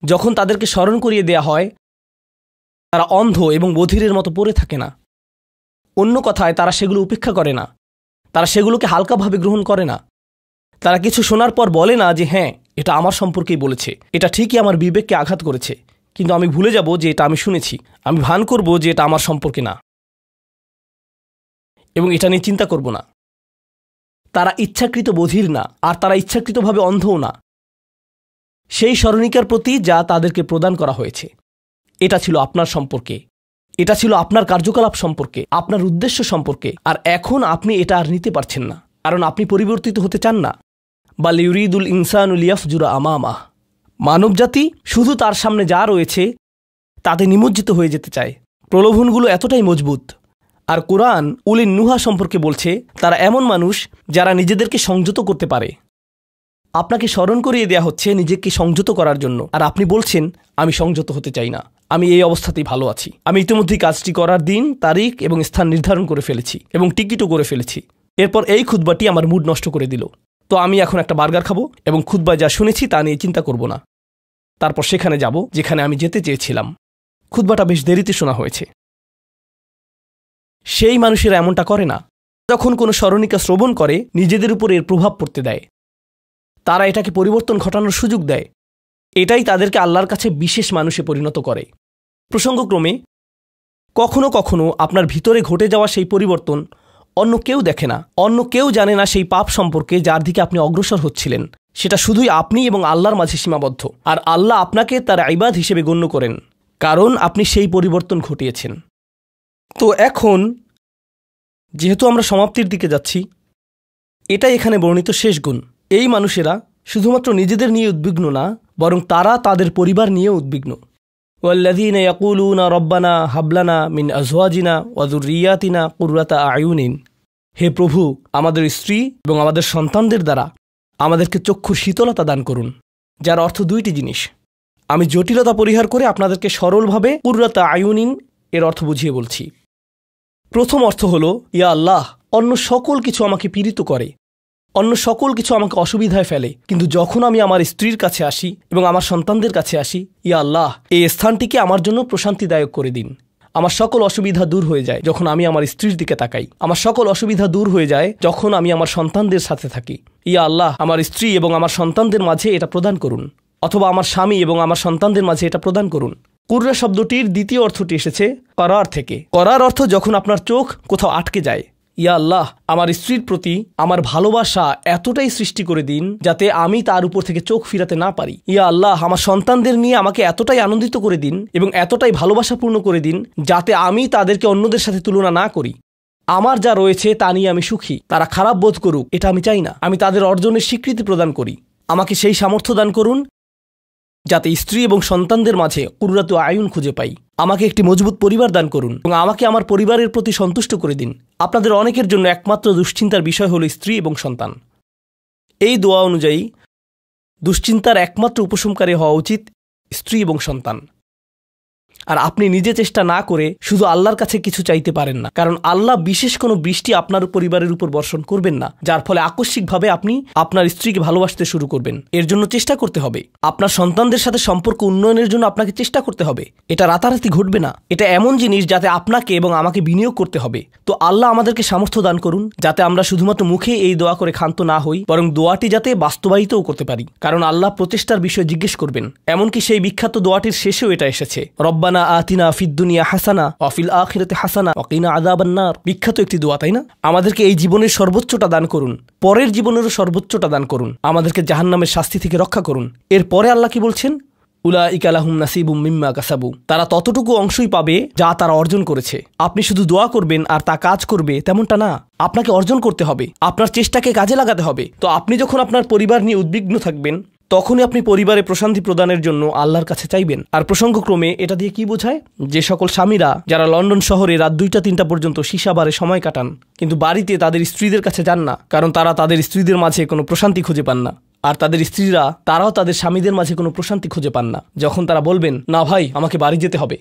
যখন তাদেরকে স্মরণ করিয়ে দেয়া হয়, তারা অন্ধ এবং বধিরের মতো পড়ে থাকে না। অন্য কথায়, তারা সেগুলো উপেক্ষা করে না, তারা সেগুলোকে হালকাভাবে গ্রহণ করে না। তারা কিছু শোনার পর বলে না যে হ্যাঁ, এটা আমার সম্পর্কেই বলেছে, এটা ঠিকই আমার বিবেককে আঘাত করেছে, কিন্তু আমি ভুলে যাব যে এটা আমি শুনেছি, আমি ভান করব যে এটা আমার সম্পর্কে না, এবং এটা নিয়ে চিন্তা করব না। তারা ইচ্ছাকৃত বধির না, আর তারা ইচ্ছাকৃতভাবে অন্ধও না। সেই স্মরণিকার প্রতি যা তাদেরকে প্রদান করা হয়েছে, এটা ছিল আপনার সম্পর্কে, এটা ছিল আপনার কার্যকলাপ সম্পর্কে, আপনার উদ্দেশ্য সম্পর্কে, আর এখন আপনি এটা আর নিতে পারছেন না, কারণ আপনি পরিবর্তিত হতে চান না। বাল ইউরিদুল ইনসানু লিয়াফজুরা আমামাহ, মানবজাতি শুধু তার সামনে যা রয়েছে তাতে নিমজ্জিত হয়ে যেতে চায়। প্রলোভনগুলো এতটাই মজবুত। আর কোরআন উলিন নুহা সম্পর্কে বলছে, তারা এমন মানুষ যারা নিজেদেরকে সংযত করতে পারে। আপনাকে স্মরণ করিয়ে দেয়া হচ্ছে নিজেকে সংযত করার জন্য, আর আপনি বলছেন আমি সংযত হতে চাই না, আমি এই অবস্থাতেই ভালো আছি, আমি ইতিমধ্যেই কাজটি করার দিন, তারিখ এবং স্থান নির্ধারণ করে ফেলেছি এবং টিকিটও করে ফেলেছি। এরপর এই খুতবাটি আমার মুড নষ্ট করে দিল, তো আমি এখন একটা বার্গার খাবো এবং খুতবায় যা শুনেছি তা নিয়ে চিন্তা করব না। তারপর সেখানে যাব যেখানে আমি যেতে চেয়েছিলাম। খুতবাটা বেশ দেরিতে শোনা হয়েছে। সেই মানুষেরা এমনটা করে না। যখন কোনো স্মরণিকা শ্রবণ করে নিজেদের উপর এর প্রভাব পড়তে দেয়, তারা এটাকে পরিবর্তন ঘটানোর সুযোগ দেয়। এটাই তাদেরকে আল্লাহর কাছে বিশেষ মানুষে পরিণত করে। প্রসঙ্গক্রমে কখনো কখনো আপনার ভিতরে ঘটে যাওয়া সেই পরিবর্তন অন্য কেউ দেখে না, অন্য কেউ জানে না সেই পাপ সম্পর্কে যার দিকে আপনি অগ্রসর হচ্ছিলেন। সেটা শুধুই আপনি এবং আল্লাহর মাঝে সীমাবদ্ধ, আর আল্লাহ আপনাকে তার ইবাদ হিসেবে গণ্য করেন, কারণ আপনি সেই পরিবর্তন ঘটিয়েছেন। তো এখন যেহেতু আমরা সমাপ্তির দিকে যাচ্ছি, এটাই এখানে বর্ণিত শেষ গুণ। এই মানুষেরা শুধুমাত্র নিজেদের নিয়ে উদ্বিগ্ন না, বরং তারা তাদের পরিবার নিয়ে উদ্বিগ্ন। ওয়াল্লাযীনা ইয়াকুলুনা রব্বানা হাবলানা মিন আজওয়াজিনা ওয়া যুররিয়াতিনা কুররাতা আয়ুনিন। হে প্রভু, আমাদের স্ত্রী এবং আমাদের সন্তানদের দ্বারা আমাদেরকে চক্ষুর শীতলতা দান করুন, যার অর্থ দুইটি জিনিস। আমি জটিলতা পরিহার করে আপনাদেরকে সরলভাবে কুররাতা আয়ুনিন এর অর্থ বুঝিয়ে বলছি। প্রথম অর্থ হলো, ইয়া আল্লাহ, অন্য সকল কিছু আমাকে পীড়িত করে, অন্য সকল কিছু আমাকে অসুবিধায় ফেলে, কিন্তু যখন আমি আমার স্ত্রীর কাছে আসি এবং আমার সন্তানদের কাছে আসি, ইয়া আল্লাহ, এই স্থানটিকে আমার জন্য প্রশান্তিদায়ক করে দিন। আমার সকল অসুবিধা দূর হয়ে যায় যখন আমি আমার স্ত্রীর দিকে তাকাই। আমার সকল অসুবিধা দূর হয়ে যায় যখন আমি আমার সন্তানদের সাথে থাকি। ইয়া আল্লাহ, আমার স্ত্রী এবং আমার সন্তানদের মাঝে এটা প্রদান করুন, অথবা আমার স্বামী এবং আমার সন্তানদের মাঝে এটা প্রদান করুন। কুররা শব্দটির দ্বিতীয় অর্থটি এসেছে করার থেকে। করার অর্থ যখন আপনার চোখ কোথাও আটকে যায়। ইয়া আল্লাহ, আমার স্ত্রীর প্রতি আমার ভালোবাসা এতটাই সৃষ্টি করে দিন যাতে আমি তার উপর থেকে চোখ ফিরাতে না পারি। ইয়া আল্লাহ, আমার সন্তানদের নিয়ে আমাকে এতটাই আনন্দিত করে দিন এবং এতটাই ভালোবাসাপূর্ণ করে দিন যাতে আমি তাদেরকে অন্যদের সাথে তুলনা না করি। আমার যা রয়েছে তা নিয়ে আমি সুখী, তারা খারাপ বোধ করুক এটা আমি চাই না। আমি তাদের অর্জনের স্বীকৃতি প্রদান করি। আমাকে সেই সামর্থ্য দান করুন যাতে স্ত্রী এবং সন্তানদের মাঝে কুররাতু আয়ুন খুঁজে পাই। আমাকে একটি মজবুত পরিবার দান করুন এবং আমাকে আমার পরিবারের প্রতি সন্তুষ্ট করে দিন। আপনাদের অনেকের জন্য একমাত্র দুশ্চিন্তার বিষয় হলো স্ত্রী এবং সন্তান। এই দোয়া অনুযায়ী দুশ্চিন্তার একমাত্র উপশমকারী হওয়া উচিত স্ত্রী এবং সন্তান। আর আপনি নিজে চেষ্টা না করে শুধু আল্লাহর কাছে কিছু চাইতে পারেন না, কারণ আল্লাহ বিশেষ কোনো বৃষ্টি আপনার পরিবারের উপর বর্ষণ করবেন না, যার ফলে আকস্মিকভাবে আপনি আপনার স্ত্রীকে ভালোবাসতে শুরু করবেন। এর জন্য চেষ্টা করতে হবে। আপনার সন্তানদের সাথে সম্পর্ক উন্নয়নের জন্য আপনাকে চেষ্টা করতে হবে। এটা রাতারাতি ঘটবে না। এটা এমন জিনিস যাতে আপনাকে এবং আমাকে বিনিয়োগ করতে হবে। তো আল্লাহ আমাদেরকে সামর্থ্য দান করুন যাতে আমরা শুধুমাত্র মুখে এই দোয়া করে ক্ষান্ত না হই, বরং দোয়াটি যাতে বাস্তবায়িতও করতে পারি, কারণ আল্লাহ প্রচেষ্টার বিষয়ে জিজ্ঞেস করবেন। এমনকি সেই বিখ্যাত দোয়াটির শেষেও এটা এসেছে, রব্বানা আতিনা ফিদ দুনিয়া হাসানা ওয়া ফিল আখিরাতি হাসানা ওয়া কিনা আযাবান নার। বিখ্যাত একটি দোয়া, তাই না? আমাদেরকে এই জীবনের সর্বোচ্চটা দান করুন, পরের জীবনেরও সর্বোচ্চটা দান করুন, আমাদেরকে জাহান্নামের শাস্তি থেকে রক্ষা করুন। এরপরে আল্লাহ কি বলছেন? উলাইকা লাহুম নাসিবুম মিম্মা কাসাবু। তারা ততটুকু অংশই পাবে যা তারা অর্জন করেছে। আপনি শুধু দোয়া করবেন আর তা কাজ করবে তেমনটা না। আপনাকে অর্জন করতে হবে, আপনার চেষ্টাকে কাজে লাগাতে হবে। তো আপনি যখন আপনার পরিবার নিয়ে উদ্বিগ্ন থাকবেন, তখনই আপনি পরিবারে প্রশান্তি প্রদানের জন্য আল্লাহর কাছে চাইবেন। আর প্রসঙ্গক্রমে এটা দিয়ে কি বোঝায়? যে সকল স্বামীরা যারা লন্ডন শহরে রাত 2টা-3টা পর্যন্ত সীসা বারে সময় কাটান, কিন্তু বাড়িতে তাদের স্ত্রীদের কাছে যান না, কারণ তারা তাদের স্ত্রীদের মাঝে কোনো প্রশান্তি খুঁজে পান না। আর তাদের স্ত্রীরা তারাও তাদের স্বামীদের মাঝে কোনো প্রশান্তি খুঁজে পান না। যখন তারা বলবেন, না ভাই আমাকে বাড়ি যেতে হবে,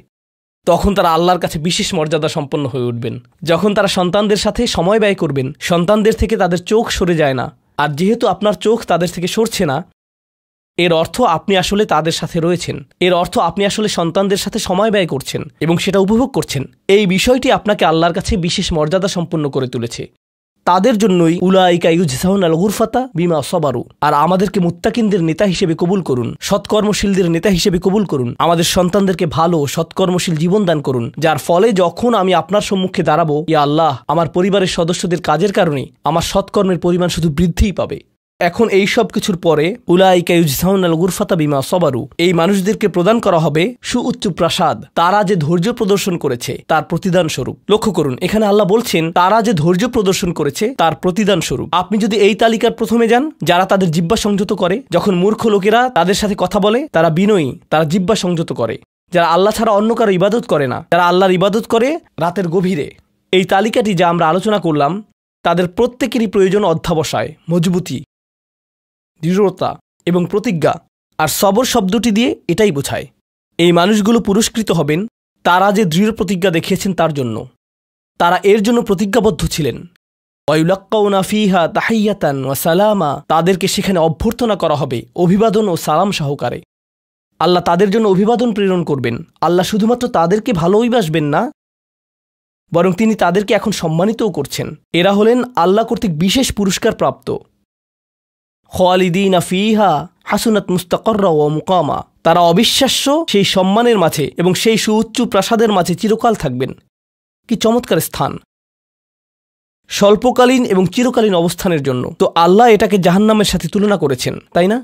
তখন তারা আল্লাহর কাছে বিশেষ মর্যাদা সম্পন্ন হয়ে উঠবেন। যখন তারা সন্তানদের সাথে সময় ব্যয় করবেন, সন্তানদের থেকে তাদের চোখ সরে যায় না। আর যেহেতু আপনার চোখ তাদের থেকে সরছে না, এর অর্থ আপনি আসলে তাদের সাথে রয়েছেন। এর অর্থ আপনি আসলে সন্তানদের সাথে সময় ব্যয় করছেন এবং সেটা উপভোগ করছেন। এই বিষয়টি আপনাকে আল্লাহর কাছে বিশেষ মর্যাদা সম্পন্ন করে তুলেছে। তাদের জন্যই উলাইকা ইউজজাউনাল গুরফাতা বিমা সাবারু। আর আমাদেরকে মুত্তাকিনদের নেতা হিসেবে কবুল করুন, সৎকর্মশীলদের নেতা হিসেবে কবুল করুন। আমাদের সন্তানদেরকে ভালো সৎকর্মশীল জীবন দান করুন, যার ফলে যখন আমি আপনার সম্মুখে দাঁড়াবো, ইয়া আল্লাহ, আমার পরিবারের সদস্যদের কাজের কারণে আমার সৎকর্মের পরিমাণ শুধু বৃদ্ধিই পাবে। এখন এই সব কিছুর পরে উলাইকা ইউজজাউনাল গুরফাতা বিমা সাবারু, এই মানুষদেরকে প্রদান করা হবে সুউচ্চ প্রাসাদ, তারা যে ধৈর্য প্রদর্শন করেছে তার প্রতিদান স্বরূপ। লক্ষ্য করুন, এখানে আল্লাহ বলছেন তারা যে ধৈর্য প্রদর্শন করেছে তার প্রতিদান স্বরূপ। আপনি যদি এই তালিকার প্রথমে যান, যারা তাদের জিহ্বা সংযত করে, যখন মূর্খ লোকেরা তাদের সাথে কথা বলে তারা বিনয়ী, তারা জিহ্বা সংযত করে। যারা আল্লাহ ছাড়া অন্য কারো ইবাদত করে না, যারা আল্লাহর ইবাদত করে রাতের গভীরে। এই তালিকাটি যা আমরা আলোচনা করলাম তাদের প্রত্যেকেরই প্রয়োজন অধ্যাবসায়, মজবুতি, দৃঢ়তা এবং প্রতিজ্ঞা। আর সবর শব্দটি দিয়ে এটাই বোঝায়। এই মানুষগুলো পুরস্কৃত হবেন তারা যে দৃঢ় প্রতিজ্ঞা দেখিয়েছেন তার জন্য। তারা এর জন্য প্রতিজ্ঞাবদ্ধ ছিলেন। ওয়ায়ুলাক্কাউনা ফিহা তাহিয়াতান ওয়া সালামা, তাদেরকে সেখানে অভ্যর্থনা করা হবে অভিবাদন ও সালাম সহকারে। আল্লাহ তাদের জন্য অভিবাদন প্রেরণ করবেন। আল্লাহ শুধুমাত্র তাদেরকে ভালোবাসবেন না, বরং তিনি তাদেরকে এখন সম্মানিতও করছেন। এরা হলেন আল্লাহ কর্তৃক বিশেষ পুরস্কার প্রাপ্ত। খালিদিনা ফিহা হাসুনাত মুস্তাকাররা ওয়া মুকামা, তারা অবিশ্বাস্য সেই সম্মানের মাঝে এবং সেই সুউচ্চ প্রাসাদের মাঝে চিরকাল থাকবেন। কি চমৎকার স্থান! স্বল্পকালীন এবং চিরকালীন অবস্থানের জন্য। তো আল্লাহ এটাকে জাহান্নামের সাথে তুলনা করেছেন, তাই না?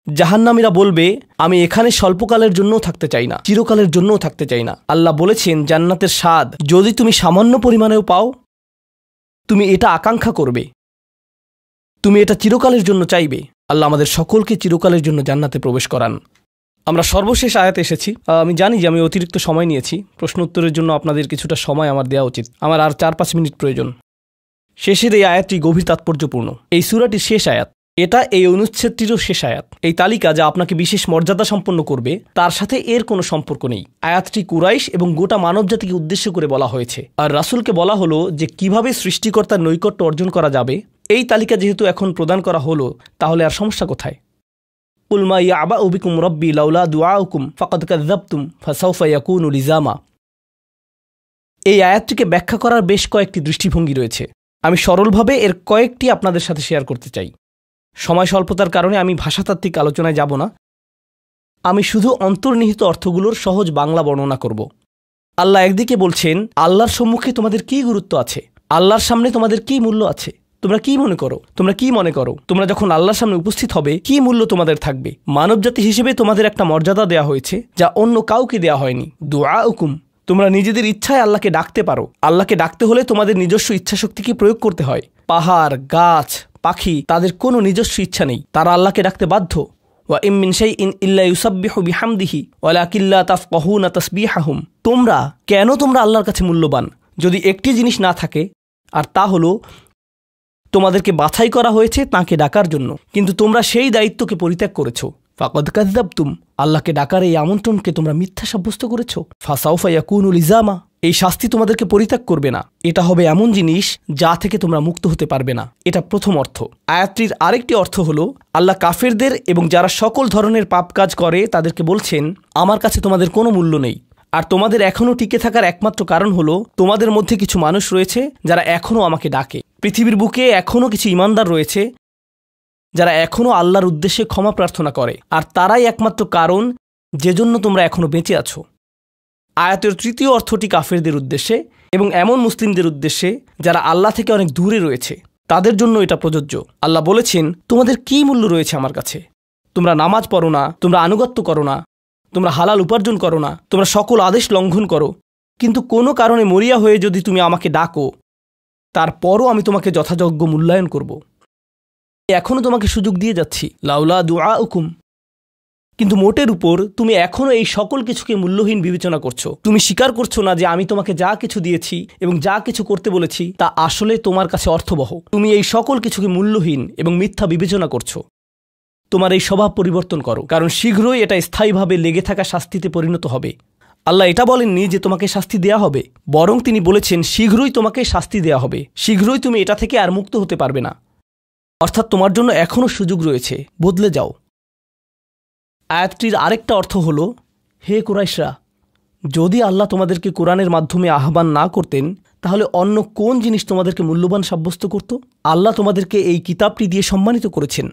জাহান্নামীরা বলবে, আমি এখানে স্বল্পকালের জন্যও থাকতে চাই না, চিরকালের জন্যও থাকতে চাই না। আল্লাহ বলেছেন, জান্নাতের স্বাদ যদি তুমি সামান্য পরিমাণেও পাও, তুমি এটা আকাঙ্ক্ষা করবে, তুমি এটা চিরকালের জন্য চাইবে। আল্লাহ আমাদের সকলকে চিরকালের জন্য জান্নাতে প্রবেশ করান। আমরা সর্বশেষ আয়াতে এসেছি। আমি জানি যে আমি অতিরিক্ত সময় নিয়েছি। প্রশ্ন উত্তরের জন্য আপনাদের কিছুটা সময় আমার দেওয়া উচিত। আমার আর 4-5 মিনিট প্রয়োজন। শেষের এই আয়াতটি গভীর তাৎপর্যপূর্ণ। এই সূরাটির শেষ আয়াত, এটা এই অনুচ্ছেদটিরও শেষ আয়াত। এই তালিকা যা আপনাকে বিশেষ মর্যাদা সম্পন্ন করবে তার সাথে এর কোনো সম্পর্ক নেই। আয়াতটি কুরাইশ এবং গোটা মানবজাতিকে উদ্দেশ্য করে বলা হয়েছে। আর রাসূলকে বলা হলো যে কিভাবে সৃষ্টিকর্তার নৈকট্য অর্জন করা যাবে। এই তালিকা যেহেতু এখন প্রদান করা হলো, তাহলে আর সমস্যা কোথায়? কুল মা ইয়াবাউ বিকুম রাব্বি লাউলা দুআউকুম ফাকাদ কাযাবতুম ফাসাউফা ইয়াকুনু লিজামা। এই আয়াতটিকে ব্যাখ্যা করার বেশ কয়েকটি দৃষ্টিভঙ্গি রয়েছে। আমি সরলভাবে এর কয়েকটি আপনাদের সাথে শেয়ার করতে চাই। সময় স্বল্পতার কারণে আমি ভাষাতাত্ত্বিক আলোচনায় যাব না। আমি শুধু অন্তর্নিহিত অর্থগুলোর সহজ বাংলা বর্ণনা করব। আল্লাহ একদিকে বলছেন, আল্লাহর সম্মুখে তোমাদের কী গুরুত্ব আছে, আল্লাহর সামনে তোমাদের কী মূল্য আছে, তোমরা কি মনে করো, তোমরা যখন আল্লাহর সামনে উপস্থিত হবে কি মূল্য তোমাদের থাকবে। মানবজাতি হিসেবে তোমাদের একটা মর্যাদা দেয়া হয়েছে যা অন্য কাউকে দেয়া হয়নি। দুআউকুম, তোমরা নিজেদের ইচ্ছায় আল্লাহকে ডাকতে পারো। আল্লাহকে ডাকতে হলে তোমাদের নিজস্ব ইচ্ছাশক্তিকে প্রয়োগ করতে হয়। পাহাড়, গাছ, পাখি, তাদের কোনো নিজস্ব ইচ্ছা নেই, তারা আল্লাহকে ডাকতে বাধ্য। ওয়া ইম মিন শাইইন ইল্লা ইউসাব্বিহু বিহামদিহি ওয়ালাকিন লা তাফকাহুনা তাসবিহাহুম। তোমরা আল্লাহর কাছে মূল্যবান যদি একটি জিনিস না থাকে, আর তা হলো তোমাদেরকে বাছাই করা হয়েছে তাঁকে ডাকার জন্য, কিন্তু তোমরা সেই দায়িত্বকে পরিত্যাগ করেছো। ফাকাদ কাযাবতুম, আল্লাহকে ডাকার এই আমন্ত্রণকে তোমরা মিথ্যা সাব্যস্ত করেছো। ফাসাউফা ইয়াকুনু লিজামা, এই শাস্তি তোমাদেরকে পরিত্যাগ করবে না। এটা হবে এমন জিনিস যা থেকে তোমরা মুক্ত হতে পারবে না। এটা প্রথম অর্থ। আয়াতটির আরেকটি অর্থ হলো, আল্লাহ কাফেরদের এবং যারা সকল ধরনের পাপ কাজ করে তাদেরকে বলছেন, আমার কাছে তোমাদের কোনো মূল্য নেই। আর তোমাদের এখনও টিকে থাকার একমাত্র কারণ হলো তোমাদের মধ্যে কিছু মানুষ রয়েছে যারা এখনও আমাকে ডাকে। পৃথিবীর বুকে এখনও কিছু ঈমানদার রয়েছে যারা এখনও আল্লাহর উদ্দেশ্যে ক্ষমা প্রার্থনা করে, আর তারাই একমাত্র কারণ যে জন্য তোমরা এখনও বেঁচে আছো। আয়াতের তৃতীয় অর্থটি কাফেরদের উদ্দেশ্যে এবং এমন মুসলিমদের উদ্দেশ্যে যারা আল্লাহ থেকে অনেক দূরে রয়েছে, তাদের জন্য এটা প্রযোজ্য। আল্লাহ বলেছেন, তোমাদের কী মূল্য রয়েছে আমার কাছে? তোমরা নামাজ পড়ো না, তোমরা আনুগত্য করো না, তোমরা হালাল উপার্জন করো না, তোমরা সকল আদেশ লঙ্ঘন করো, কিন্তু কোনো কারণে মরিয়া হয়ে যদি তুমি আমাকে ডাকো, তারপরও আমি তোমাকে যথাযোগ্য মূল্যায়ন করব। এখনও তোমাকে সুযোগ দিয়ে যাচ্ছি, লাউলা দুআউকুম, কিন্তু মোটের উপর তুমি এখনও এই সকল কিছুকে মূল্যহীন বিবেচনা করছো। তুমি স্বীকার করছো না যে আমি তোমাকে যা কিছু দিয়েছি এবং যা কিছু করতে বলেছি তা আসলে তোমার কাছে অর্থবহ। তুমি এই সকল কিছুকে মূল্যহীন এবং মিথ্যা বিবেচনা করছো। তোমার এই স্বভাব পরিবর্তন করো, কারণ শীঘ্রই এটা স্থায়ীভাবে লেগে থাকা শাস্তিতে পরিণত হবে। আল্লাহ এটা বলেননি যে তোমাকে শাস্তি দেয়া হবে, বরং তিনি বলেছেন শীঘ্রই তোমাকে শাস্তি দেয়া হবে, শীঘ্রই তুমি এটা থেকে আর মুক্ত হতে পারবে না। অর্থাৎ তোমার জন্য এখনও সুযোগ রয়েছে, বদলে যাও। আয়াতটির আরেকটা অর্থ হলো, হে কুরাইশরা, যদি আল্লাহ তোমাদেরকে কোরআনের মাধ্যমে আহ্বান না করতেন তাহলে অন্য কোন জিনিস তোমাদেরকে মূল্যবান সাব্যস্ত করত? আল্লাহ তোমাদেরকে এই কিতাবটি দিয়ে সম্মানিত করেছেন,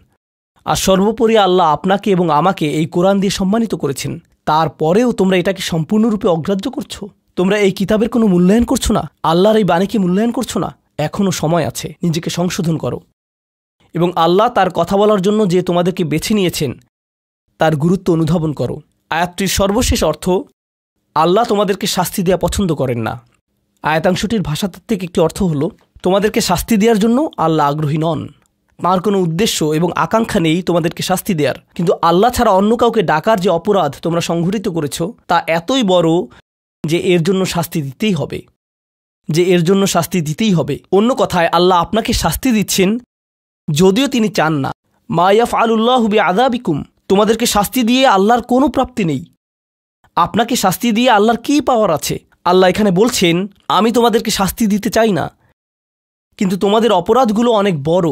আর সর্বোপরি আল্লাহ আপনাকে এবং আমাকে এই কোরআন দিয়ে সম্মানিত করেছেন। তারপরেও তোমরা এটাকে সম্পূর্ণরূপে অগ্রাহ্য করছো। তোমরা এই কিতাবের কোনো মূল্যায়ন করছো না, আল্লাহর এই বাণীকে মূল্যায়ন করছো না। এখনও সময় আছে, নিজেকে সংশোধন করো এবং আল্লাহ তার কথা বলার জন্য যে তোমাদেরকে বেছে নিয়েছেন তার গুরুত্ব অনুধাবন করো। আয়াতটির সর্বশেষ অর্থ, আল্লাহ তোমাদেরকে শাস্তি দেওয়া পছন্দ করেন না। আয়াতাংশটির ভাষাতাত্ত্বিক একটি অর্থ হলো, তোমাদেরকে শাস্তি দেওয়ার জন্য আল্লাহ আগ্রহী নন। তার কোনো উদ্দেশ্য এবং আকাঙ্ক্ষা নেই তোমাদেরকে শাস্তি দেওয়ার, কিন্তু আল্লাহ ছাড়া অন্য কাউকে ডাকার যে অপরাধ তোমরা সংঘটিত করেছ তা এতই বড় যে এর জন্য শাস্তি দিতেই হবে। অন্য কথায় আল্লাহ আপনাকে শাস্তি দিচ্ছেন যদিও তিনি চান না। মা ইয়াফআলুল্লাহু বিআযাবিকুম, তোমাদেরকে শাস্তি দিয়ে আল্লাহর কোনো প্রাপ্তি নেই। আপনাকে শাস্তি দিয়ে আল্লাহর কী পাওয়ার আছে? আল্লাহ এখানে বলছেন, আমি তোমাদেরকে শাস্তি দিতে চাই না, কিন্তু তোমাদের অপরাধগুলো অনেক বড়,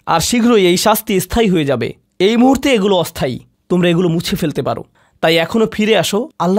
আর শীঘ্রই এই শাস্তি স্থায়ী হয়ে যাবে। এই মুহূর্তে এগুলো অস্থায়ী, তোমরা এগুলো মুছে ফেলতে পারো। তাই এখনও ফিরে আসো, আল্লাহ